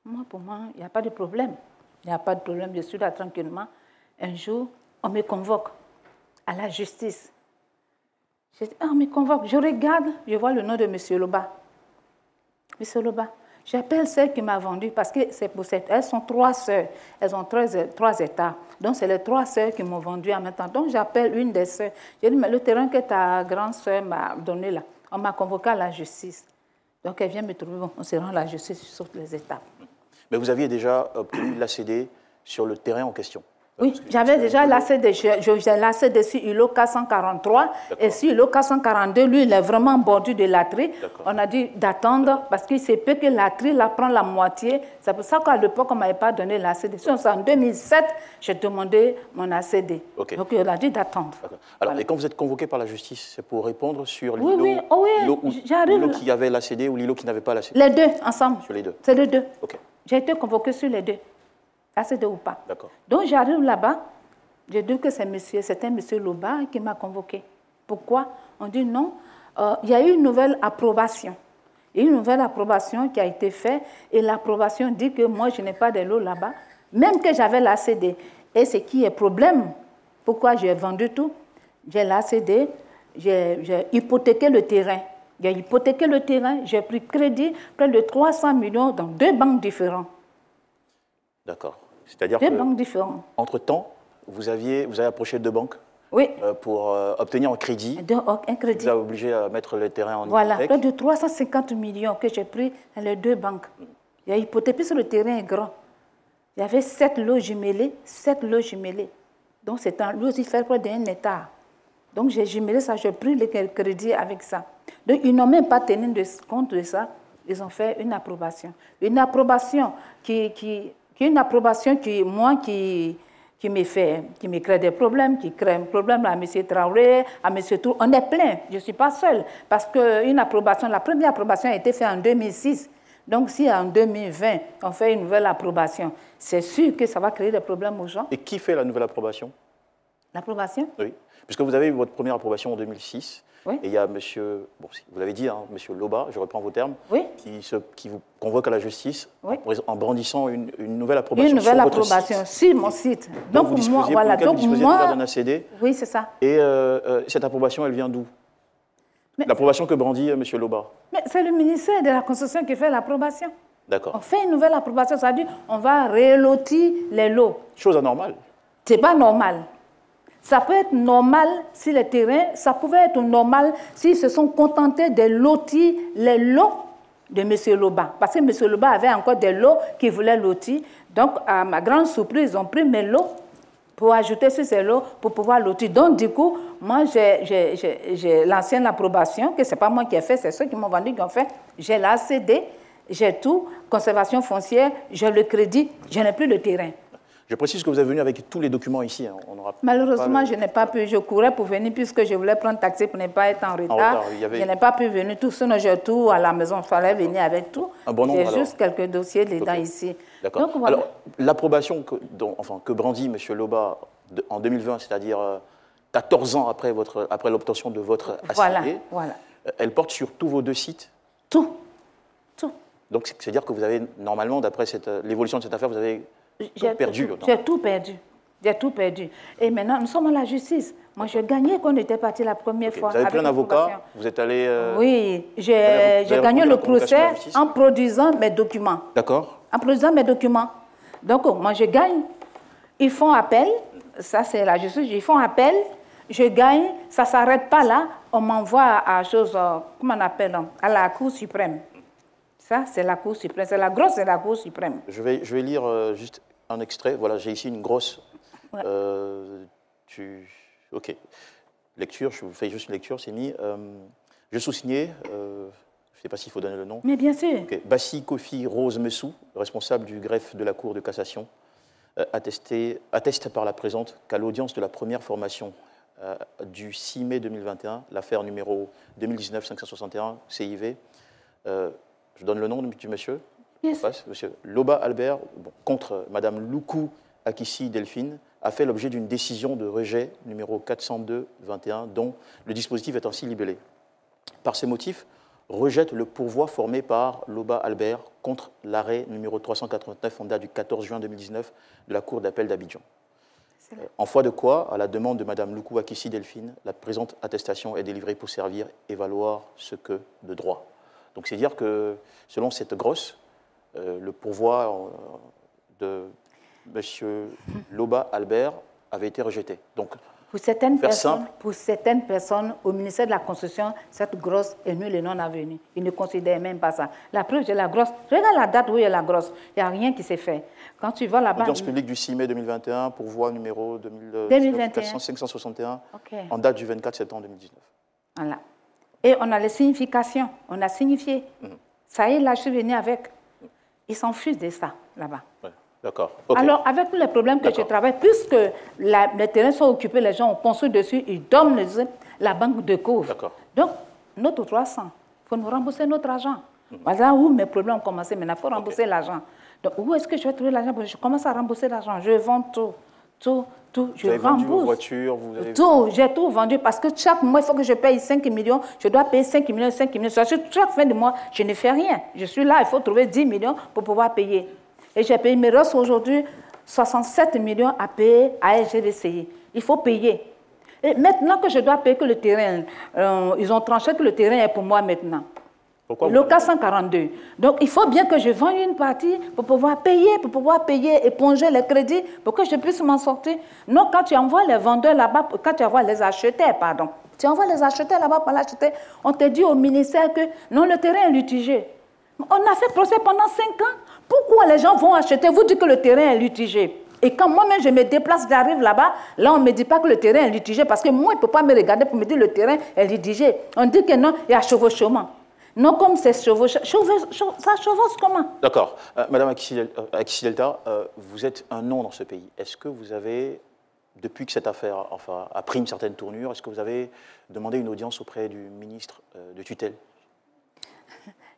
Moi, pour moi, il n'y a pas de problème. Il n'y a pas de problème, je suis là tranquillement. Un jour, on me convoque à la justice. Je dis, on me convoque, je regarde, je vois le nom de monsieur Loba. Monsieur Loba, j'appelle celle qui m'a vendu parce que c'est pour cette. Elles sont 3 sœurs, elles ont 3 hectares. Donc, c'est les 3 sœurs qui m'ont vendu en même temps. Donc, j'appelle une des sœurs. J'ai dit, mais le terrain que ta grande sœur m'a donné là, on m'a convoqué à la justice. Donc, elle vient me trouver, bon, on se rend à la justice sur toutes les étapes. Mais vous aviez déjà obtenu l'ACD sur le terrain en question? Oui, j'avais déjà l'ACD. J'ai l'ACD sur Hulot 443 et sur Hulot 442, lui, il est vraiment en bordure de Latry. On a dit d'attendre parce qu'il se peut que Latry la prend la moitié. C'est pour ça qu'à l'époque, on ne m'avait pas donné l'ACD. En 2007, j'ai demandé mon ACD. Donc, on a dit d'attendre. Alors, voilà. Et quand vous êtes convoqué par la justice, c'est pour répondre sur l'îlot qui avait l'ACD ou l'îlot qui n'avait pas l'ACD? Les deux, ensemble. Sur les deux? C'est les deux. J'ai été convoqué sur les deux. ACD ou pas. Donc j'arrive là-bas, je dis que c'est un monsieur Loba qui m'a convoqué. Pourquoi? On dit non, il y a eu une nouvelle approbation. Il y a eu une nouvelle approbation qui a été faite et l'approbation dit que moi je n'ai pas de l'eau là-bas, même que j'avais l'ACD. Et ce qui est problème, pourquoi j'ai vendu tout? J'ai l'ACD, j'ai hypothéqué le terrain. J'ai hypothéqué le terrain, j'ai pris crédit près de 300 millions dans 2 banques différentes. D'accord. C'est-à-dire qu'entre-temps, vous avez approché 2 banques pour obtenir un crédit. Un crédit. Vous avez obligé à mettre le terrain en hypothèque. Voilà, près de 350 millions que j'ai pris dans les 2 banques. Il y a hypothèque, puisque le terrain est grand. Il y avait 7 lots jumelés, 7 lots jumelés. Donc c'est un lot qui fait près d'1 hectare. Donc j'ai jumelé ça, j'ai pris le crédit avec ça. Donc ils n'ont même pas tenu compte de ça. Ils ont fait une approbation. Une approbation qui me crée des problèmes, qui crée un problème à M. Traoré, à M. Tour. On est plein, je ne suis pas seule. Parce que la première approbation a été faite en 2006. Donc si en 2020, on fait une nouvelle approbation, c'est sûr que ça va créer des problèmes aux gens. Et qui fait la nouvelle approbation? L'approbation? Oui, puisque vous avez eu votre première approbation en 2006. Oui. Et il y a monsieur, bon, vous l'avez dit, hein, monsieur Loba, je reprends vos termes, qui vous convoque à la justice en brandissant une nouvelle approbation. Une nouvelle approbation sur mon site. Donc vous disposiez, déjà d'un ACD. Oui, c'est ça. Et cette approbation, elle vient d'où? L'approbation que brandit monsieur Loba? Mais c'est le ministère de la Construction qui fait l'approbation. D'accord. On fait une nouvelle approbation, ça veut dire qu'on va relotir les lots. Chose anormale. C'est pas normal. Ça peut être normal si les terrains, ça pouvait être normal s'ils se sont contentés de lotir les lots de M. Loba. Parce que M. Loba avait encore des lots qu'il voulait lotir. Donc, à ma grande surprise, ils ont pris mes lots pour ajouter sur ces lots pour pouvoir lotir. Donc, du coup, moi, j'ai l'ancienne approbation, que ce n'est pas moi qui ai fait, c'est ceux qui m'ont vendu qui ont fait. J'ai l'ACD, j'ai tout, conservation foncière, j'ai le crédit, je n'ai plus le terrain. Je précise que vous êtes venu avec tous les documents ici. Hein. Malheureusement, je n'ai pas pu. Je courais pour venir puisque je voulais prendre taxi pour ne pas être en retard. Je n'ai pas pu venir tout, sinon j'ai tout à la maison. Il fallait venir avec tout. J'ai juste quelques dossiers dedans ici. D'accord. Voilà. Alors, l'approbation que brandit M. Loba en 2020, c'est-à-dire 14 ans après l'obtention de votre ACD, elle porte sur tous vos 2 sites? Tout. Donc, c'est-à-dire que vous avez, normalement, d'après l'évolution de cette affaire, vous avez... J'ai tout perdu. Et maintenant, nous sommes à la justice. Moi, je gagnais quand on était parti la première fois. Vous avez pris un avocat, vous êtes allé... Oui, j'ai gagné le procès en produisant mes documents. D'accord. En produisant mes documents. Donc, moi, je gagne. Ils font appel. Ça, c'est la justice. Ils font appel. Je gagne. Ça ne s'arrête pas là. On m'envoie à comment on appelle, à la Cour suprême. Ça, c'est la Cour suprême. C'est la grosse de la Cour suprême. Je vais lire juste un extrait. Voilà, j'ai ici une grosse... OK. Lecture, je vous fais juste une lecture, c'est mis. Je sous-signé, je ne sais pas s'il faut donner le nom. Mais bien sûr. Okay. Bassi Kofi Rose Messou, responsable du greffe de la Cour de cassation, atteste par la présente qu'à l'audience de la première formation du 6 mai 2021, l'affaire numéro 2019-561 CIV, je donne le nom du monsieur. Yes. Monsieur Loba Albert, contre Madame Loukou Akissi Delphine, a fait l'objet d'une décision de rejet numéro 402-21, dont le dispositif est ainsi libellé. Par ces motifs, rejette le pourvoi formé par Loba Albert contre l'arrêt numéro 389 en date du 14 juin 2019 de la Cour d'appel d'Abidjan. En foi de quoi, à la demande de Mme Loukou Akissi Delphine, la présente attestation est délivrée pour servir et valoir ce que de droit. Donc c'est dire que, selon cette grosse, le pourvoi de M. Loba Albert avait été rejeté. Donc, pour certaines personnes, au ministère de la Constitution, cette grosse est nulle et non avenue. Ils ne considèrent même pas ça. La preuve, j'ai la grosse. Regarde la date où il y a la grosse. Il n'y a rien qui s'est fait. Quand tu vas là-bas... Audience publique du 6 mai 2021, pourvoi numéro 561, okay. En date du 24 septembre 2019. Voilà. Et on a les significations. On a signifié. Ça y est, là, je suis venu avec. Ils s'en fichent de ça, là-bas. Ouais. D'accord. Okay. Alors, avec tous les problèmes que je travaille, puisque les terrains sont occupés, les gens ont construit dessus, ils donnent la banque de couvre. Donc, notre 300, il faut nous rembourser notre argent. Voilà où mes problèmes ont commencé, maintenant, il faut rembourser l'argent. Donc, où est-ce que je vais trouver l'argent? Je commence à rembourser l'argent. Je vends tout, je rembourse. Vendu vos voitures, vous avez... Tout, j'ai tout vendu parce que chaque mois, il faut que je paye 5 millions. Je dois payer 5 millions, 5 millions. Chaque fin de mois, je ne fais rien. Je suis là, il faut trouver 10 millions pour pouvoir payer. Et j'ai payé, il me reste aujourd'hui 67 millions à payer à LGDCI. Il faut payer. Et maintenant que je dois payer que le terrain, ils ont tranché que le terrain est pour moi maintenant. Pourquoi le cas 142. Donc, il faut bien que je vende une partie pour pouvoir payer, éponger les crédits pour que je puisse m'en sortir. Non, quand tu envoies les vendeurs là-bas, quand tu envoies les acheteurs, pardon, tu envoies les acheteurs là-bas pour l'acheter, on te dit au ministère que non, le terrain est litigé. On a fait procès pendant 5 ans. Pourquoi les gens vont acheter? Vous dites que le terrain est litigé. Et quand moi-même je me déplace, j'arrive là-bas, là on ne me dit pas que le terrain est litigé parce que moi, il ne peut pas me regarder pour me dire que le terrain est litigé. On dit que non, il y a chevauchement. Non, comme c'est chevauchement, ça chevauche comment? D'accord. Madame Akissi Delta, vous êtes un nom dans ce pays. Est-ce que vous avez, depuis que cette affaire a pris une certaine tournure, est-ce que vous avez demandé une audience auprès du ministre de tutelle?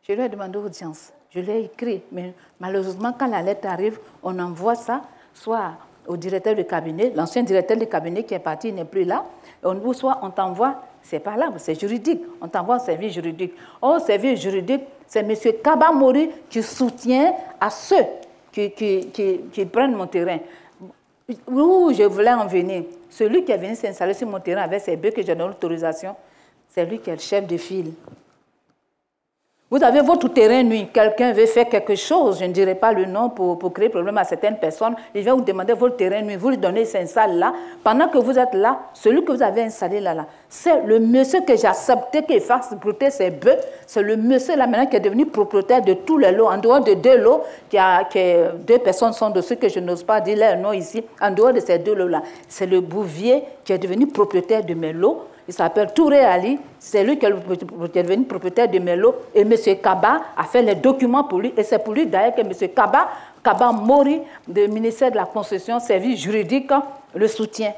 Je lui ai demandé audience. Je lui ai écrit, mais malheureusement, quand la lettre arrive, on envoie ça, soit au directeur du cabinet, l'ancien directeur du cabinet qui est parti, il n'est plus là, ou soit on t'envoie, c'est pas là, c'est juridique, on t'envoie au service juridique. Au service juridique, c'est M. Kaba Mori qui soutient à ceux qui prennent mon terrain. Où je voulais en venir, celui qui est venu s'installer sur mon terrain avec ses bœufs que j'ai donné l'autorisation, c'est lui qui est le chef de file. Vous avez votre terrain nu, quelqu'un veut faire quelque chose, je ne dirai pas le nom pour créer problème à certaines personnes, il vient vous demander votre terrain nu, vous lui donnez, il s'installe là. Pendant que vous êtes là, celui que vous avez installé là, c'est le monsieur que j'ai accepté qu'il fasse brouter ses bœufs, c'est le monsieur là maintenant qui est devenu propriétaire de tous les lots, en dehors de 2 lots, que 2 personnes sont dessus, que je n'ose pas dire leur nom ici, en dehors de ces 2 lots-là. C'est le Bouvier qui est devenu propriétaire de mes lots. Il s'appelle Touré Ali, c'est lui qui est devenu propriétaire de mes lots. Et M. Kaba a fait les documents pour lui. Et c'est pour lui d'ailleurs que M. Kaba Mori, du ministère de la Concession, service juridique, le soutient.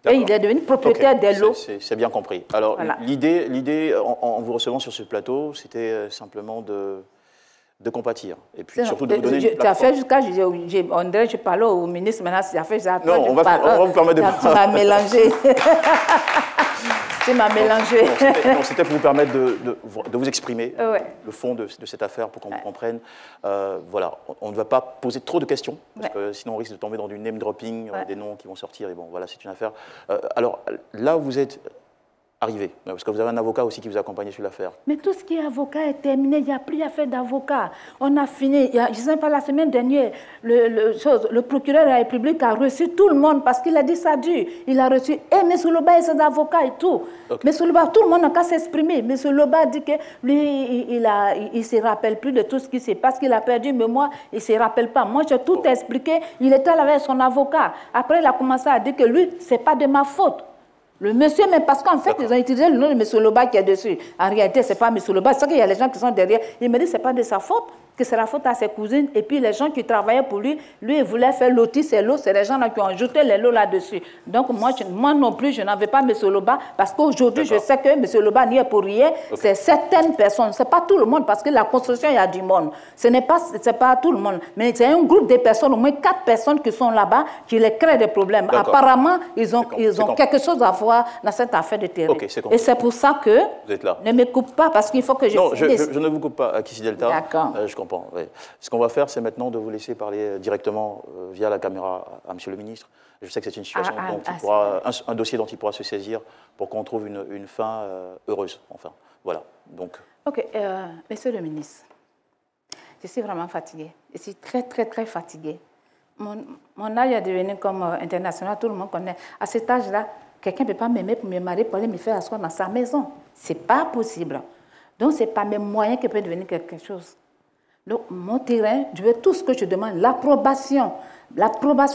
Et il est devenu propriétaire des lots. C'est bien compris. Alors, voilà. L'idée, en vous recevant sur ce plateau, c'était simplement de compatir. Et puis surtout de vous donner une plateforme. Tu as fait jusqu'à... On dirait que je parlais au ministre, maintenant, tu as fait... Non, on va vous permettre de... Tu m'as mélangé. Tu m'as mélangé. C'était pour vous permettre de vous exprimer, le fond de cette affaire, pour qu'on vous comprenne. Voilà, on ne va pas poser trop de questions, parce que sinon on risque de tomber dans du name dropping, des noms qui vont sortir, et bon, voilà, c'est une affaire. Alors, là où vous êtes arrivé, parce que vous avez un avocat aussi qui vous accompagne sur l'affaire. Mais tout ce qui est avocat est terminé, il n'y a plus à faire d'avocat. On a fini, je ne sais pas, la semaine dernière, le procureur de la République a reçu tout le monde parce qu'il a dit ça dure. Il a reçu M. Loba et ses avocats et tout. M. Loba, tout le monde n'a qu'à s'exprimer. M. Loba dit que lui, il ne se rappelle plus de tout ce qui s'est passé, qu'il a perdu, mais moi, il ne se rappelle pas. Moi, j'ai tout expliqué. Il était là avec son avocat. Après, il a commencé à dire que lui, ce n'est pas de ma faute. Le monsieur, mais parce qu'en fait, ils ont utilisé le nom de M. Loba qui est dessus. En réalité, ce n'est pas M. Loba. C'est qu'il y a les gens qui sont derrière. Il me dit que ce n'est pas de sa faute. que c'est la faute à ses cousines. Et puis les gens qui travaillaient pour lui, il voulait faire lotir ses lots. C'est les gens là qui ont ajouté les lots là-dessus. Donc moi non plus, je n'en veux pas M. Loba, parce qu'aujourd'hui, je sais que M. Loba n'y est pour rien. C'est certaines personnes, ce n'est pas tout le monde, parce que la construction, il y a du monde. Ce n'est pas tout le monde, mais c'est un groupe de personnes, au moins 4 personnes qui sont là-bas, qui les créent des problèmes. Apparemment, ils ont quelque chose à voir dans cette affaire de terrain. Et c'est pour ça que ne me coupe pas, parce qu'il faut que je finisse. Je ne vous coupe pas, Kissy Delta. D'accord. Je comprends. Oui. Ce qu'on va faire, c'est maintenant de vous laisser parler directement via la caméra à M. le ministre. Je sais que c'est une situation un dossier dont il pourra se saisir pour qu'on trouve une fin heureuse. Enfin, voilà. Donc. Ok, Monsieur le ministre, je suis vraiment fatiguée. Je suis très, très, très fatiguée. Mon âge est devenu comme international, tout le monde connaît. À cet âge-là, quelqu'un ne peut pas m'aimer pour me marier, pour aller me faire asseoir dans sa maison. Ce n'est pas possible. Donc, ce n'est pas mes moyens qui peuvent devenir quelque chose. Donc, mon terrain, je veux tout ce que je demande. L'approbation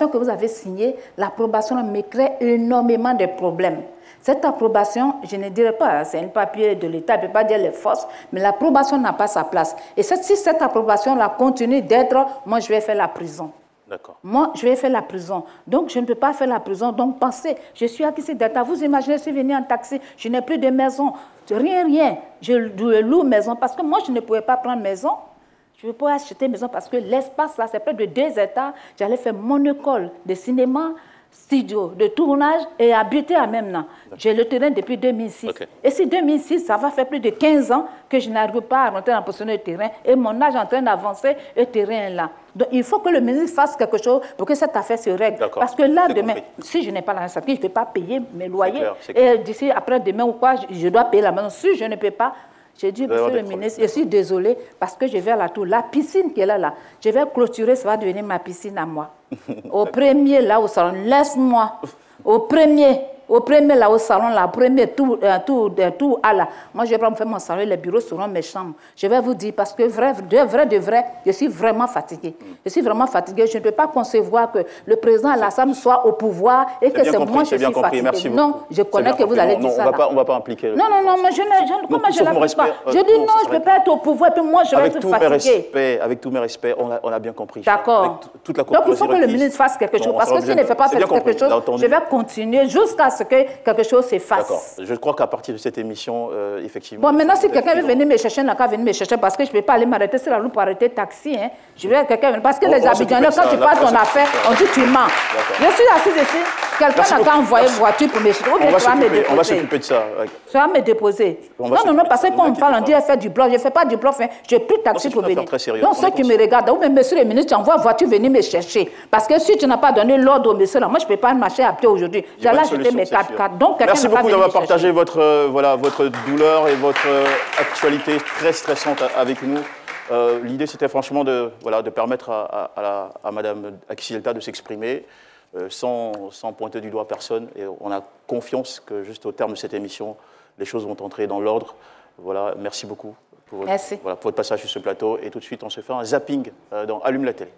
que vous avez signée, l'approbation me crée énormément de problèmes. Cette approbation, je ne dirais pas, c'est un papier de l'État, je ne peux pas dire les forces, mais l'approbation n'a pas sa place. Et si cette approbation-là continue d'être, moi, je vais faire la prison. D'accord. Moi, je vais faire la prison. Donc, je ne peux pas faire la prison. Donc, pensez, je suis à Kissy Delta. Vous imaginez, je suis venu en taxi, je n'ai plus de maison. Rien. Je loue maison parce que moi, je ne pouvais pas prendre maison. Je ne peux pas acheter maison parce que l'espace, là, c'est près de 2 hectares. J'allais faire mon école de cinéma, studio, de tournage et habiter à même là. J'ai le terrain depuis 2006. Et si 2006, ça va faire plus de 15 ans que je n'arrive pas à rentrer en position de terrain et mon âge est en train d'avancer, le terrain est là. Donc il faut que le ministre fasse quelque chose pour que cette affaire se règle. Parce que là, demain, si je n'ai pas l'argent, je ne peux pas payer mes loyers. Et d'ici après-demain ou quoi, je dois payer la maison. Si je ne peux pas, j'ai dit, monsieur le ministre, je suis désolée parce que je vais à la tour. La piscine qui est là, je vais clôturer, ça va devenir ma piscine à moi. Au premier, là au salon, laisse-moi. Au premier, là au salon, là, premier tout à là. Moi, je vais pas me faire mon salon, les bureaux seront mes chambres. Je vais vous dire, parce que de vrai, je suis vraiment fatiguée. Je suis vraiment fatiguée. Je ne peux pas concevoir que le président Alassane soit au pouvoir et que c'est moi je suis fatiguée. Merci non, je connais que vous allez dire ça. On ne va pas impliquer. Non, mais comment je l'applique pas? Je dis non, je ne peux pas être au pouvoir, puis moi, je vais être fatiguée. Avec tous mes respects, on a bien compris. D'accord. Donc, il faut que le ministre fasse quelque chose. Parce que s'il ne fait pas quelque chose, je vais continuer jusqu'à ce que quelque chose se fasse. D'accord. Je crois qu'à partir de cette émission, effectivement... Bon, maintenant, si quelqu'un veut venir me chercher, il n'a qu'à venir me chercher parce que je ne peux pas aller m'arrêter sur la route pour arrêter taxi. Hein. Je vais quelqu'un... Parce que les Abidjanais, quand tu passes ton affaire, on dit tu mens. Je suis assise ici. Quelqu'un n'a qu'à envoyer une voiture pour me chercher. On va s'occuper de ça. Tu vas me déposer. Non, parce que quand on parle, on dit faire du bluff. Je ne fais pas du bluff. Je n'ai plus de taxi pour venir. Donc, ceux qui me regardent, ou même monsieur le ministre, tu envoies une voiture venir me chercher. Parce que si tu n'as pas donné l'ordre au monsieur, là, moi, je ne peux pas marcher à pied aujourd'hui. J'ai là acheté mes 4x4. Merci beaucoup d'avoir partagé votre douleur et votre actualité très stressante avec nous. L'idée, c'était franchement de permettre à Madame Kissy Delta de s'exprimer sans pointer du doigt personne. Et on a confiance que juste au terme de cette émission, les choses vont entrer dans l'ordre. Voilà, merci beaucoup pour votre passage sur ce plateau. Et tout de suite, on se fait un zapping dans Allume la télé.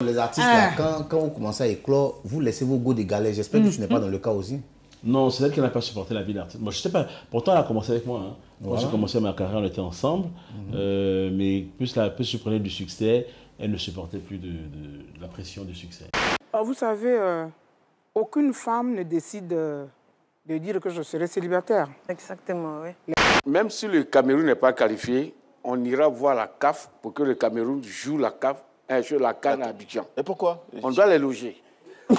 Les artistes, là, quand vous commencez à éclore, vous laissez vos goûts de galère. J'espère que tu n'es pas dans le cas aussi. Non, c'est elle qui n'a pas supporté la vie d'artiste. Moi, je sais pas. Pourtant, elle a commencé avec moi. Hein. Moi, j'ai commencé ma carrière, on était ensemble. Mais plus je prenais du succès, elle ne supportait plus de la pression du succès. Vous savez, aucune femme ne décide de dire que je serai célibataire. Exactement, oui. Même si le Cameroun n'est pas qualifié, on ira voir la CAF pour que le Cameroun joue la CAF. Sur la CAN à Abidjan. Et pourquoi? On doit les loger. Non,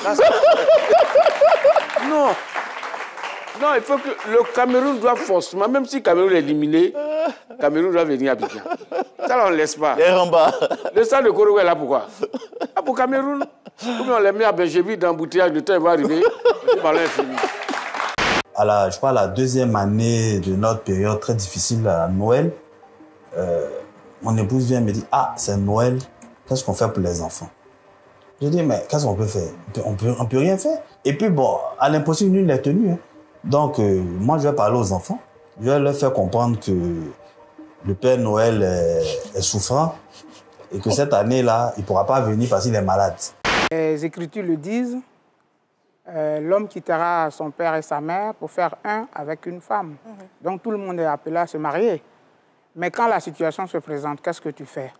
il faut que le Cameroun doit forcément, même si le Cameroun est éliminé, le Cameroun doit venir à Abidjan. Ça, là, on ne laisse pas. Le stade de Korogo est là, pourquoi? Pour Cameroun. Comme on les met à Benjébi dans l'embouteillage, le temps va arriver, le ballon est fini. Je crois, la deuxième année de notre période très difficile à Noël, mon épouse vient me dire, c'est Noël. Qu'est-ce qu'on fait pour les enfants? Je dis, mais qu'est-ce qu'on peut faire? On peut rien faire. Et puis, bon, à l'impossible, nul n'est tenu. Hein. Donc, moi, je vais parler aux enfants. Je vais leur faire comprendre que le Père Noël est souffrant et que cette année-là, il ne pourra pas venir parce qu'il est malade. Les Écritures le disent, l'homme quittera son père et sa mère pour faire un avec une femme. Donc tout le monde est appelé à se marier. Mais quand la situation se présente, qu'est-ce que tu fais?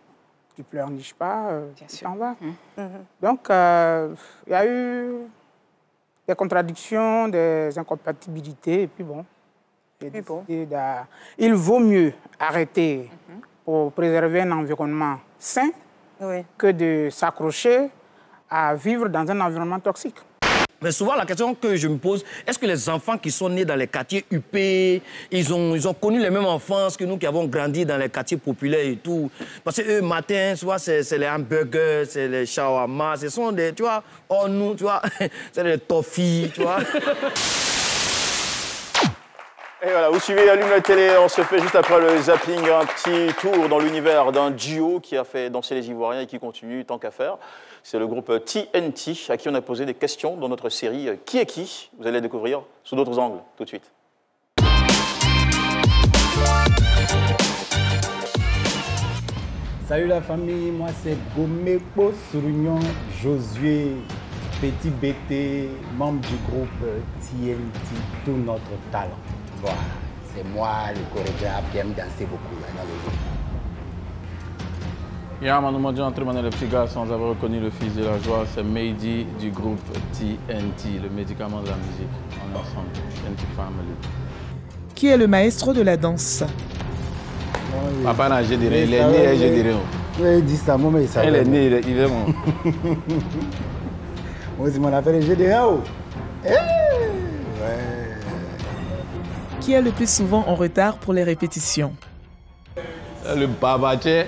Tu ne pleurniches pas, tu t'en vas. Donc il y a eu des contradictions, des incompatibilités, et puis bon. Il vaut mieux arrêter pour préserver un environnement sain que de s'accrocher à vivre dans un environnement toxique. Mais souvent, la question que je me pose, est-ce que les enfants qui sont nés dans les quartiers UP, ils ont connu les mêmes enfances que nous qui avons grandi dans les quartiers populaires et tout? Parce que eux, matin, tu vois, c'est les hamburgers, c'est les shawarma, ce sont des, tu vois, oh nous, tu vois, c'est les toffees, tu vois. Et voilà, vous suivez Allume la télé, on se fait juste après le zapping un petit tour dans l'univers d'un duo qui a fait danser les Ivoiriens et qui continue tant qu'à faire. C'est le groupe TNT à qui on a posé des questions dans notre série Qui est qui? Vous allez découvrir sous d'autres angles tout de suite. Salut la famille, moi c'est Gomepo Sourignon Josué, petit BT, membre du groupe TNT, tout notre talent. Voilà, c'est moi le chorégraphe qui aime danser beaucoup dans le groupe. Yaman, nous dit entre le petit gars sans avoir reconnu le fils de la joie, c'est Mehdi du groupe TNT, le médicament de la musique. On est ensemble, TNT Family. Qui est le maestro de la danse? Papa n'a je dirais, il est né, je dirais. Oui, il dit ça, moi, mais il savait. Il est né, il est bon. Moi, c'est mon affaire, je dirais. Qui est le plus souvent en retard pour les répétitions? Le babaché.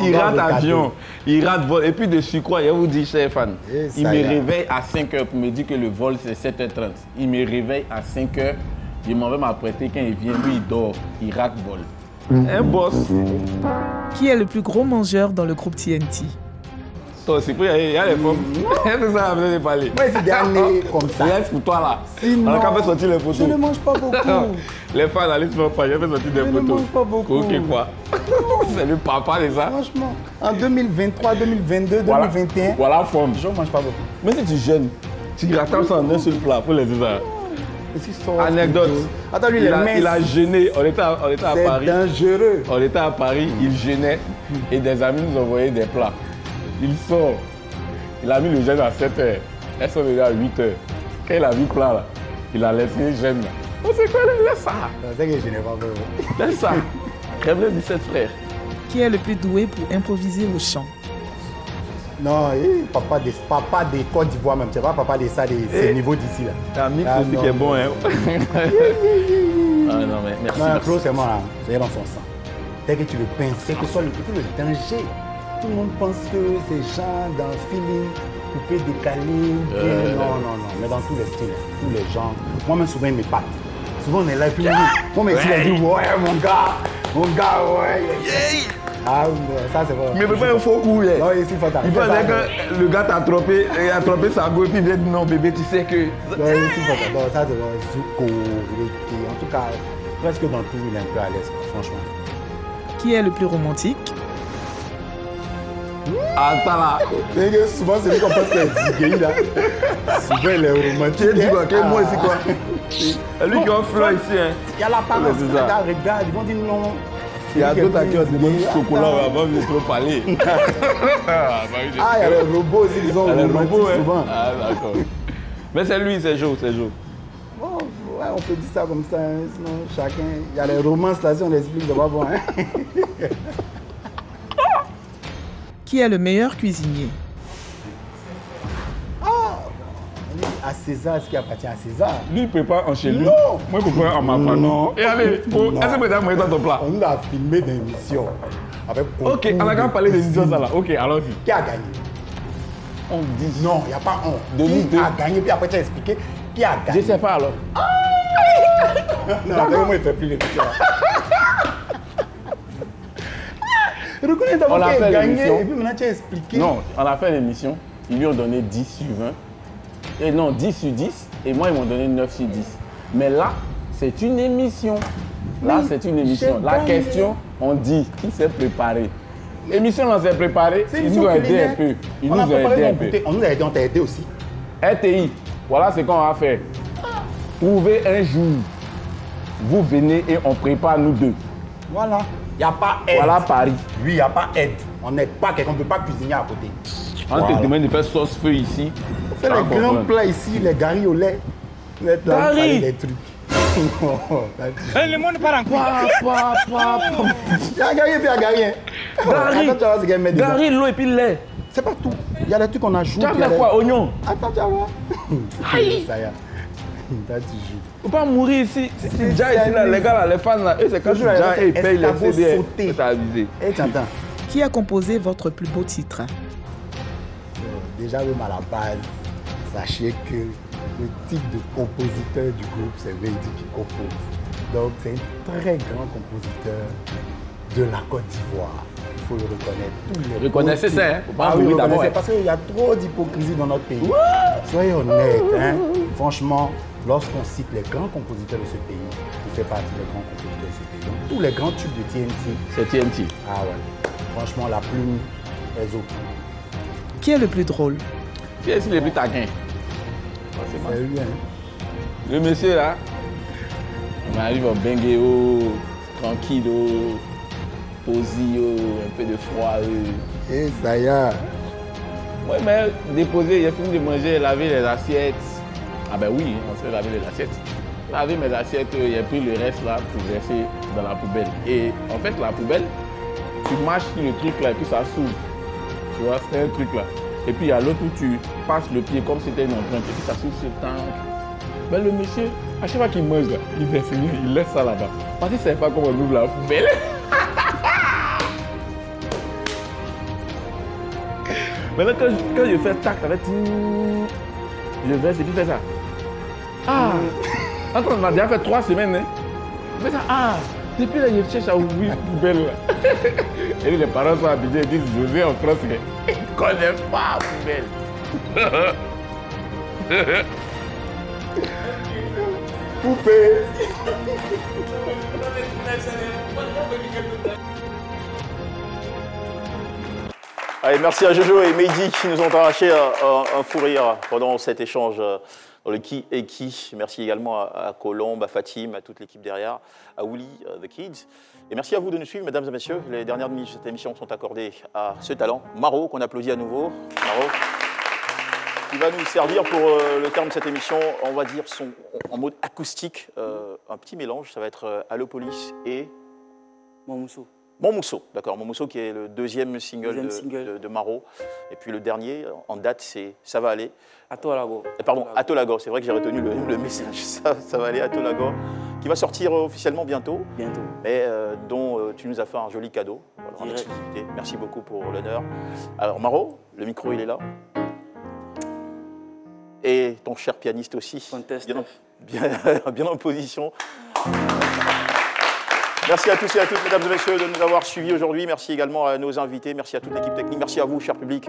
Il rate avion, il rate vol. Et puis de surcroît, je vous dis, Stéphane, il me réveille à 5h pour me dire que le vol c'est 7h30. Il me réveille à 5h, je m'en vais m'apprêter quand il vient, lui il dort, il rate vol. Un boss. Qui est le plus gros mangeur dans le groupe TNT? C'est pour il y a les femmes. C'est ça, vous allez parler. Moi, c'est dernier comme ça. Laisse pour toi là. Sinon, on a qu'à faire sortir les photos. Je ne mange pas beaucoup. Les fans, allez se faire pas, je vais sortir des photos. Je ne mange pas beaucoup. Ok, quoi. C'est le papa, les ça. Franchement, en 2023, 2022, voilà. 2021. Voilà, forme. Je ne mange pas beaucoup. Mais si tu jeûnes, tu rattrapes ça en un seul plat pour les deux. Anecdote. Attends, lui, il a jeûné. On était à Paris. C'est dangereux. On était à Paris, il jeûnait et des amis nous envoyaient des plats. Il sort. Il a mis le jeûne à 7h. Elles sont déjà à 8h. Quand il a vu plat là, il a laissé le jeûne là. Oh, c'est quoi, laisse ça. C'est que je n'ai pas besoin. Laisse ça. Kremlin 17 frères. Qui est le plus doué pour improviser au chant? Non, papa des Côte d'Ivoire même, c'est pas papa de ça, c'est niveau d'ici là. C'est un mix aussi qui est bon, hein. Ah non, mais merci. Non, Claude, c'est moi, c'est dans son sang. Dès que tu le pinces, quel que soit le danger, tout le monde pense que c'est genre dans le feeling, coupé, décalé. Non, mais dans tous les styles, tous les genres. Moi-même, souvent, ils m'épatent. Souvent, on est là et puis moi, mais s'il a dit, ouais, mon gars, ouais. Ah oui, ça c'est vrai. Mais il ne peut pas un faux coup. Non, ici, il faut t'arrêter. Il faut dire que le gars t'a trompé, il a trompé sa go et puis il vient dire non, bébé, tu sais que. Non, ici, il faut t'arrêter. Non, ça c'est vrai. Zuko, en tout cas, presque dans tout, il est un peu à l'aise, franchement. Qui est le plus romantique? Attends là. Souvent, c'est lui qu'on pense qu'il est gay là. Souvent, il est romantique. Tu dis quoi? Quel mot ici quoi? Lui qui a un fleur ici. Il y a la parole. Regarde, ils vont dire non. Il y a d'autres qui ont demandé du chocolat avant de trop parler. Il y a les robots aussi, ils ont romantique souvent. Ah, d'accord. Mais c'est lui, c'est Joe, c'est Joe. Bon, ouais, on peut dire ça comme ça, hein, sinon chacun... Il y a les romances là, si on explique, c'est pas bon. Hein. Qui est le meilleur cuisinier? À César, ce qui appartient à César. Lui, il prépare en chez lui. Non. Moi, je prépare en ma part. Non. Et allez, est-ce que vous avez dans ton plat? On a filmé des émissions. Ok, on a quand même parlé des émissions, ça là. Ok, alors y Qui a gagné? On dit. Non, il n'y a pas on. Qui a gagné? Puis après, tu as expliqué qui a gagné. Je ne sais pas alors. Non, moi, il ne fait plus l'émission. Reconnais d'abord qui a gagné et puis maintenant tu as expliqué. Non, on a fait l'émission. Ils lui ont donné 10 sur 20. Et non, 10 sur 10. Et moi, ils m'ont donné 9 sur 10. Mais là, c'est une émission. Là, c'est une émission. La question, on dit qui s'est préparé. L'émission, on s'est préparé. Ils nous ont aidé un peu. Ils nous ont aidé un peu. On nous a aidé, on t'a aidé aussi. RTI. Voilà ce qu'on va faire. Trouvez un jour. Vous venez et on prépare nous deux. Voilà. Il n'y a pas aide. Voilà Paris. Oui, il n'y a pas aide. On n'est pas quelqu'un, on ne peut pas cuisiner à côté. On te demande de faire sauce feu ici. On fait les grands plats ici, les garis au lait. Gari. Les trucs. Le monde part en quoi? Il y a gari et puis il y a gari. Gari, l'eau et puis le lait. C'est pas tout. Il y a des trucs qu'on ajoute. Tu as quoi, oignon? Attends, tu vas voir. Aïe. Ça y est. Là, tu joues. Faut pas mourir ici. Si tu déjà ici, là, les gars, là, les fans, là, eux, c'est quand tu déjà et payent les CD. C'est abusé. Et t'entends. Qui a composé votre plus beau titre? Déjà, même à la base, sachez que le type de compositeur du groupe, c'est Veidi qui compose. Donc, c'est un très grand compositeur de la Côte d'Ivoire. Il faut le reconnaître. Reconnaissez ça, hein? Faut pas oui, mourir d'abord. parce qu'il y a trop d'hypocrisie dans notre pays. Soyez honnêtes, hein? Franchement, lorsqu'on cite les grands compositeurs de ce pays, il fait partie des grands compositeurs de ce pays. Donc, tous les grands tubes de TNT. C'est TNT. Ah ouais. Franchement, la plume est au. Qui est le plus drôle? Qui est le plus taquin? C'est lui, hein? Le monsieur là, on arrive au Bengueo, tranquille, posio, un peu de froid. Et ça y est. Ouais, mais déposer, il a fini de manger, laver les assiettes. Ah ben oui, on sait laver les assiettes. Laver mes assiettes, il a pris le reste là pour verser dans la poubelle. Et en fait, la poubelle, tu marches sur le truc là et puis ça s'ouvre. Tu vois, c'était un truc là. Et puis il y a l'autre où tu passes le pied comme si c'était une empreinte et puis ça s'ouvre sur le tank. Mais le monsieur, à chaque fois qu'il mange là, il verse, il laisse ça là-bas. Parce qu'il ne savait pas comment on ouvre la poubelle. Maintenant quand je fais tac, ça va être... Je verse et puis je fais ça. Ah! Attends, on a déjà fait 3 semaines. Hein? Je fais ça. Ah! Depuis là, je cherche à ouvrir la poubelle. Là. Et puis les parents sont habitués et disent José en France, il ne connaît pas la poubelle. Poupée. Allez, merci à Jojo et Mehdi qui nous ont arraché un fou rire pendant cet échange dans le qui et qui. Merci également à Colombe, à Fatim, à toute l'équipe derrière, à Willy, The Kids. Et merci à vous de nous suivre, mesdames et messieurs. Les dernières minutes de cette émission sont accordées à ce talent, Maro, qu'on applaudit à nouveau. Maro, qui va nous servir pour le terme de cette émission, on va dire en mode acoustique, un petit mélange. Ça va être Allopolis et Mon Mousseau. Mon Mousseau, d'accord. Mon Mousseau qui est le deuxième single de Maro. Et puis le dernier en date, c'est Ça va aller. Atolago. Pardon, Atolago. C'est vrai que j'ai retenu le message. Ça va aller, Atolago. Qui va sortir officiellement bientôt. Bientôt. Mais dont tu nous as fait un joli cadeau. Voilà, en exclusivité. Merci beaucoup pour l'honneur. Alors Maro, le micro il est là. Et ton cher pianiste aussi. Bien en position. Merci à tous et à toutes, mesdames et messieurs, de nous avoir suivis aujourd'hui. Merci également à nos invités. Merci à toute l'équipe technique. Merci à vous, cher public.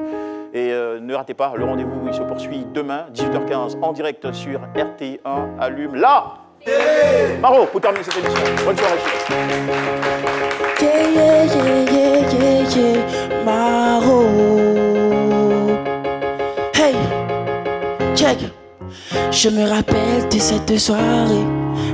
Et ne ratez pas, le rendez-vous il se poursuit demain, 18h15, en direct sur RT1 Allume la télé. Maro, pour terminer cette émission. Bonne soirée. Maro. Hey, check. Je me rappelle de cette soirée.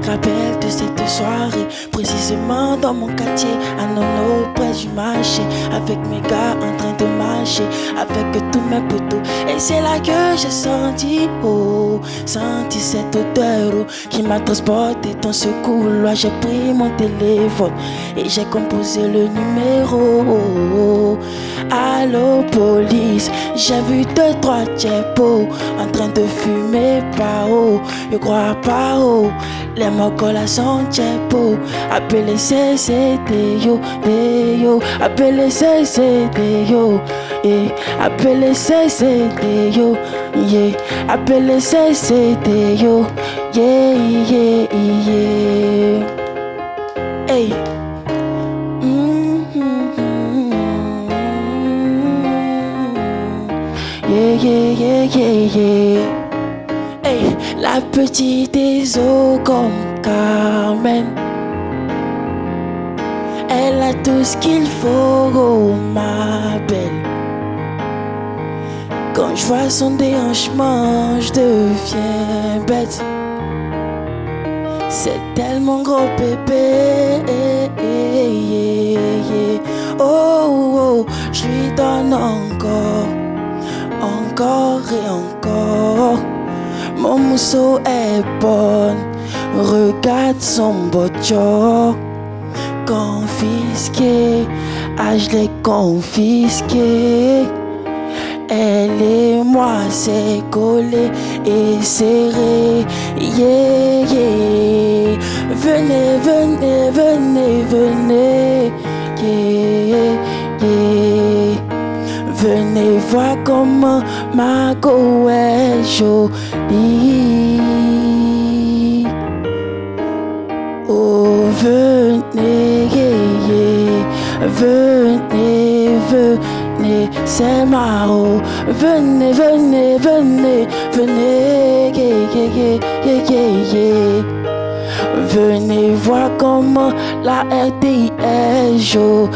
Rappelle de cette soirée, précisément dans mon quartier, à Nono, près du marché, avec mes gars en train de marcher, avec tous mes potos. Et c'est là que j'ai senti, senti cette odeur qui m'a transporté dans ce couloir. J'ai pris mon téléphone et j'ai composé le numéro. Allô police, j'ai vu 2-3 tchèpos en train de fumer pas haut. Je crois pas haut. Les mocolas sont tchèpos. Appelez CCD yo, yo. Appelez CCD yo, appelez CCD yo, appelez CCD yo, yeah. Hey. Yeah. Hey, la petite des eaux comme Carmen. Elle a tout ce qu'il faut, ma belle. Quand je vois son déhanchement, je deviens bête. C'est tellement gros bébé. Oh, je lui donne encore et encore. Mon mousseau est bonne. Regarde son bojo. Confisqué, je l'ai confisqué. Elle et moi c'est collé et serré. Yeah, yeah. Venez, venez, venez, venez. Yeah, yeah. Venez voir comment ma go est jolie. Oh, venez, yeah, yeah. Venez, venez, c'est Maro. Venez, venez, venez, venez, yeah, yeah, yeah, yeah, yeah. Venez voir comment la RDI est jolie.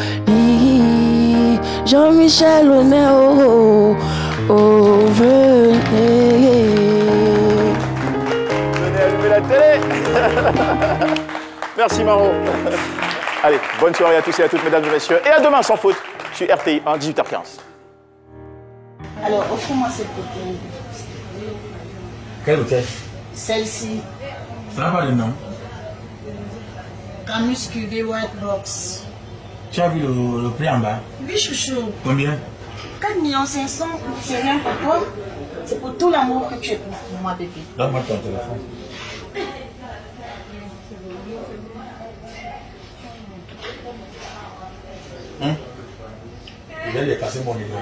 Jean-Michel Honneur, oh, oh, venez. Venez allumer la télé. Merci Maro. Allez, bonne soirée à tous et à toutes, mesdames et messieurs. Et à demain sans faute sur RTI, 18h15. Alors, offre-moi cette bouteille. Quelle bouteille? Celle-ci. Ça n'a pas de nom. Camus Cuvée White Box. Tu as vu le prix en bas? Oui, chouchou. Combien? 4 500 000, c'est rien pour toi. C'est pour tout l'amour que tu éprouves pour moi, bébé. Donne-moi ton téléphone. Hein? Je vais lui casser mon numéro.